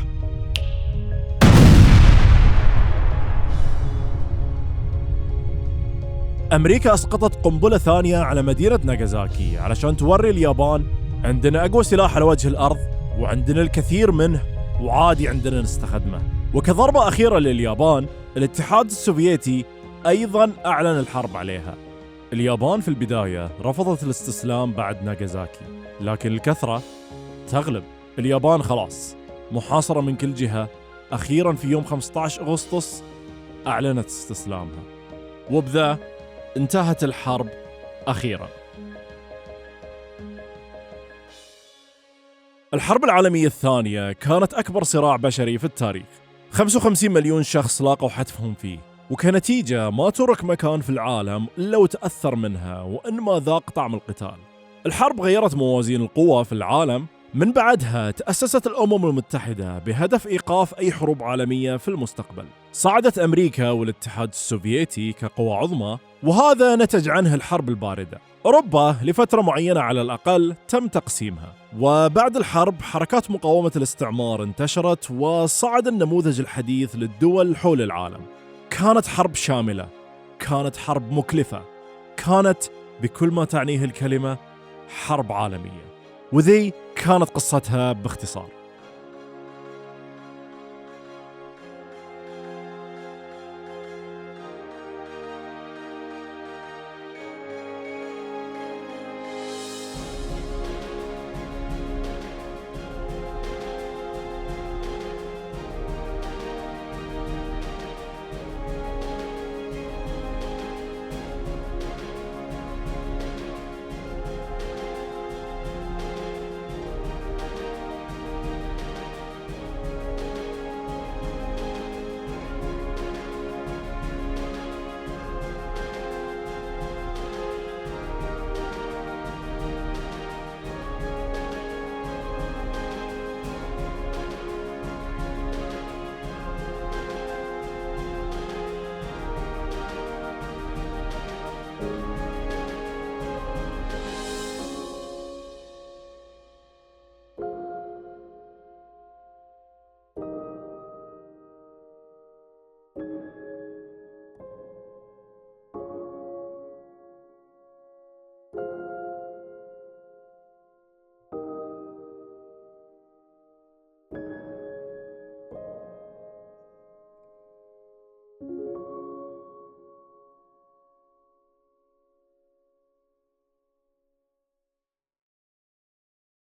أمريكا أسقطت قنبلة ثانية على مدينة ناغازاكي علشان توري اليابان: عندنا أقوى سلاح على وجه الأرض وعندنا الكثير منه وعادي عندنا نستخدمه. وكضربة أخيرة لليابان، الاتحاد السوفيتي أيضاً أعلن الحرب عليها. اليابان في البداية رفضت الاستسلام بعد ناغازاكي، لكن الكثرة تغلب. اليابان خلاص محاصرة من كل جهة. أخيراً في يوم 15 أغسطس أعلنت استسلامها، وبذا انتهت الحرب أخيراً. الحرب العالمية الثانية كانت أكبر صراع بشري في التاريخ. 55 مليون شخص لاقوا حتفهم فيه، وكنتيجة ما ترك مكان في العالم إلا وتأثر منها وإنما ذاق طعم القتال. الحرب غيرت موازين القوى في العالم. من بعدها تأسست الأمم المتحدة بهدف إيقاف أي حروب عالمية في المستقبل. صعدت أمريكا والاتحاد السوفيتي كقوى عظمى وهذا نتج عنه الحرب الباردة. أوروبا لفترة معينة على الأقل تم تقسيمها، وبعد الحرب حركات مقاومة الاستعمار انتشرت وصعد النموذج الحديث للدول حول العالم. كانت حرب شاملة، كانت حرب مكلفة، كانت بكل ما تعنيه الكلمة حرب عالمية، وذي كانت قصتها باختصار.